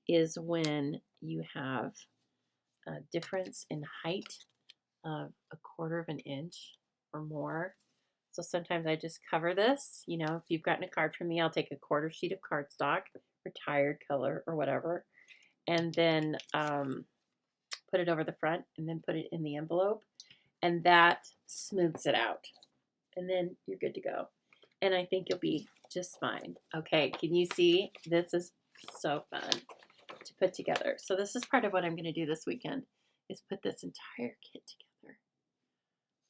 is when you have a difference in height of 1/4 of an inch or more. So sometimes I just cover this. You know, if you've gotten a card from me, I'll take a 1/4 sheet of cardstock, retired color or whatever, and then put it over the front and then put it in the envelope. And that smooths it out. And then you're good to go. And I think you'll be just fine. Okay, can you see? This is so fun to put together. So this is part of what I'm going to do this weekend is put this entire kit together.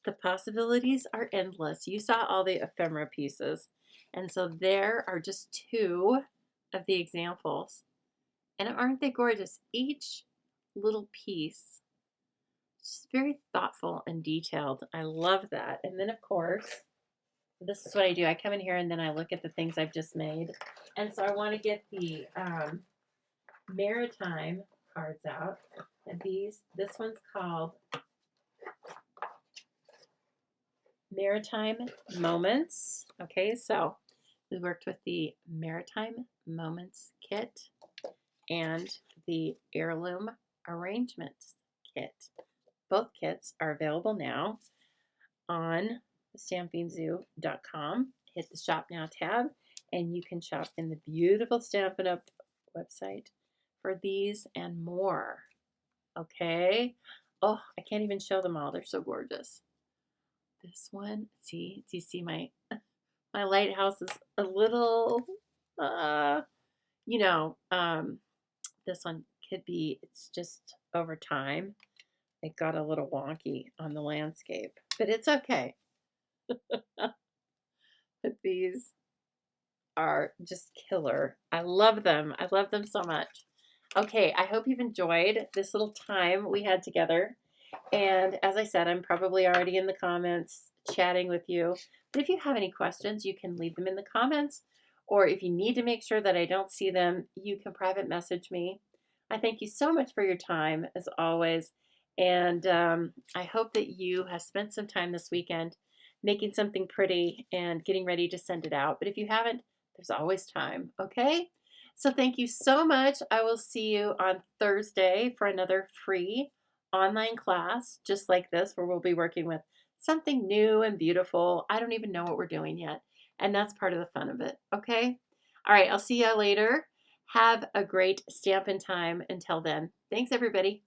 The possibilities are endless. You saw all the ephemera pieces. And so there are just 2 of the examples. And aren't they gorgeous? Each little piece, just very thoughtful and detailed. I love that. And then of course, this is what I do. I come in here and then I look at the things I've just made. And so I want to get the maritime cards out. And this one's called Maritime Moments. Okay, so we worked with the Maritime Moments kit and the Heirloom Arrangements kit. Both kits are available now on stampingzoo.com. Hit the Shop Now tab and you can shop in the beautiful Stampin' Up website for these and more. Okay? Oh, I can't even show them all. They're so gorgeous. This one, see, do you see my lighthouse is a little, you know, this one could be, it's just over time. It got a little wonky on the landscape, but it's okay. But these are just killer. I love them. I love them so much. Okay, I hope you've enjoyed this little time we had together. And as I said, I'm probably already in the comments chatting with you. But if you have any questions, you can leave them in the comments. Or if you need to make sure that I don't see them, you can private message me. I thank you so much for your time, as always. And I hope that you have spent some time this weekend making something pretty and getting ready to send it out. But if you haven't, there's always time, okay? So thank you so much. I will see you on Thursday for another free online class just like this where we'll be working with something new and beautiful. I don't even know what we're doing yet. And that's part of the fun of it, okay? All right, I'll see you later. Have a great Stampin' Time until then. Thanks, everybody.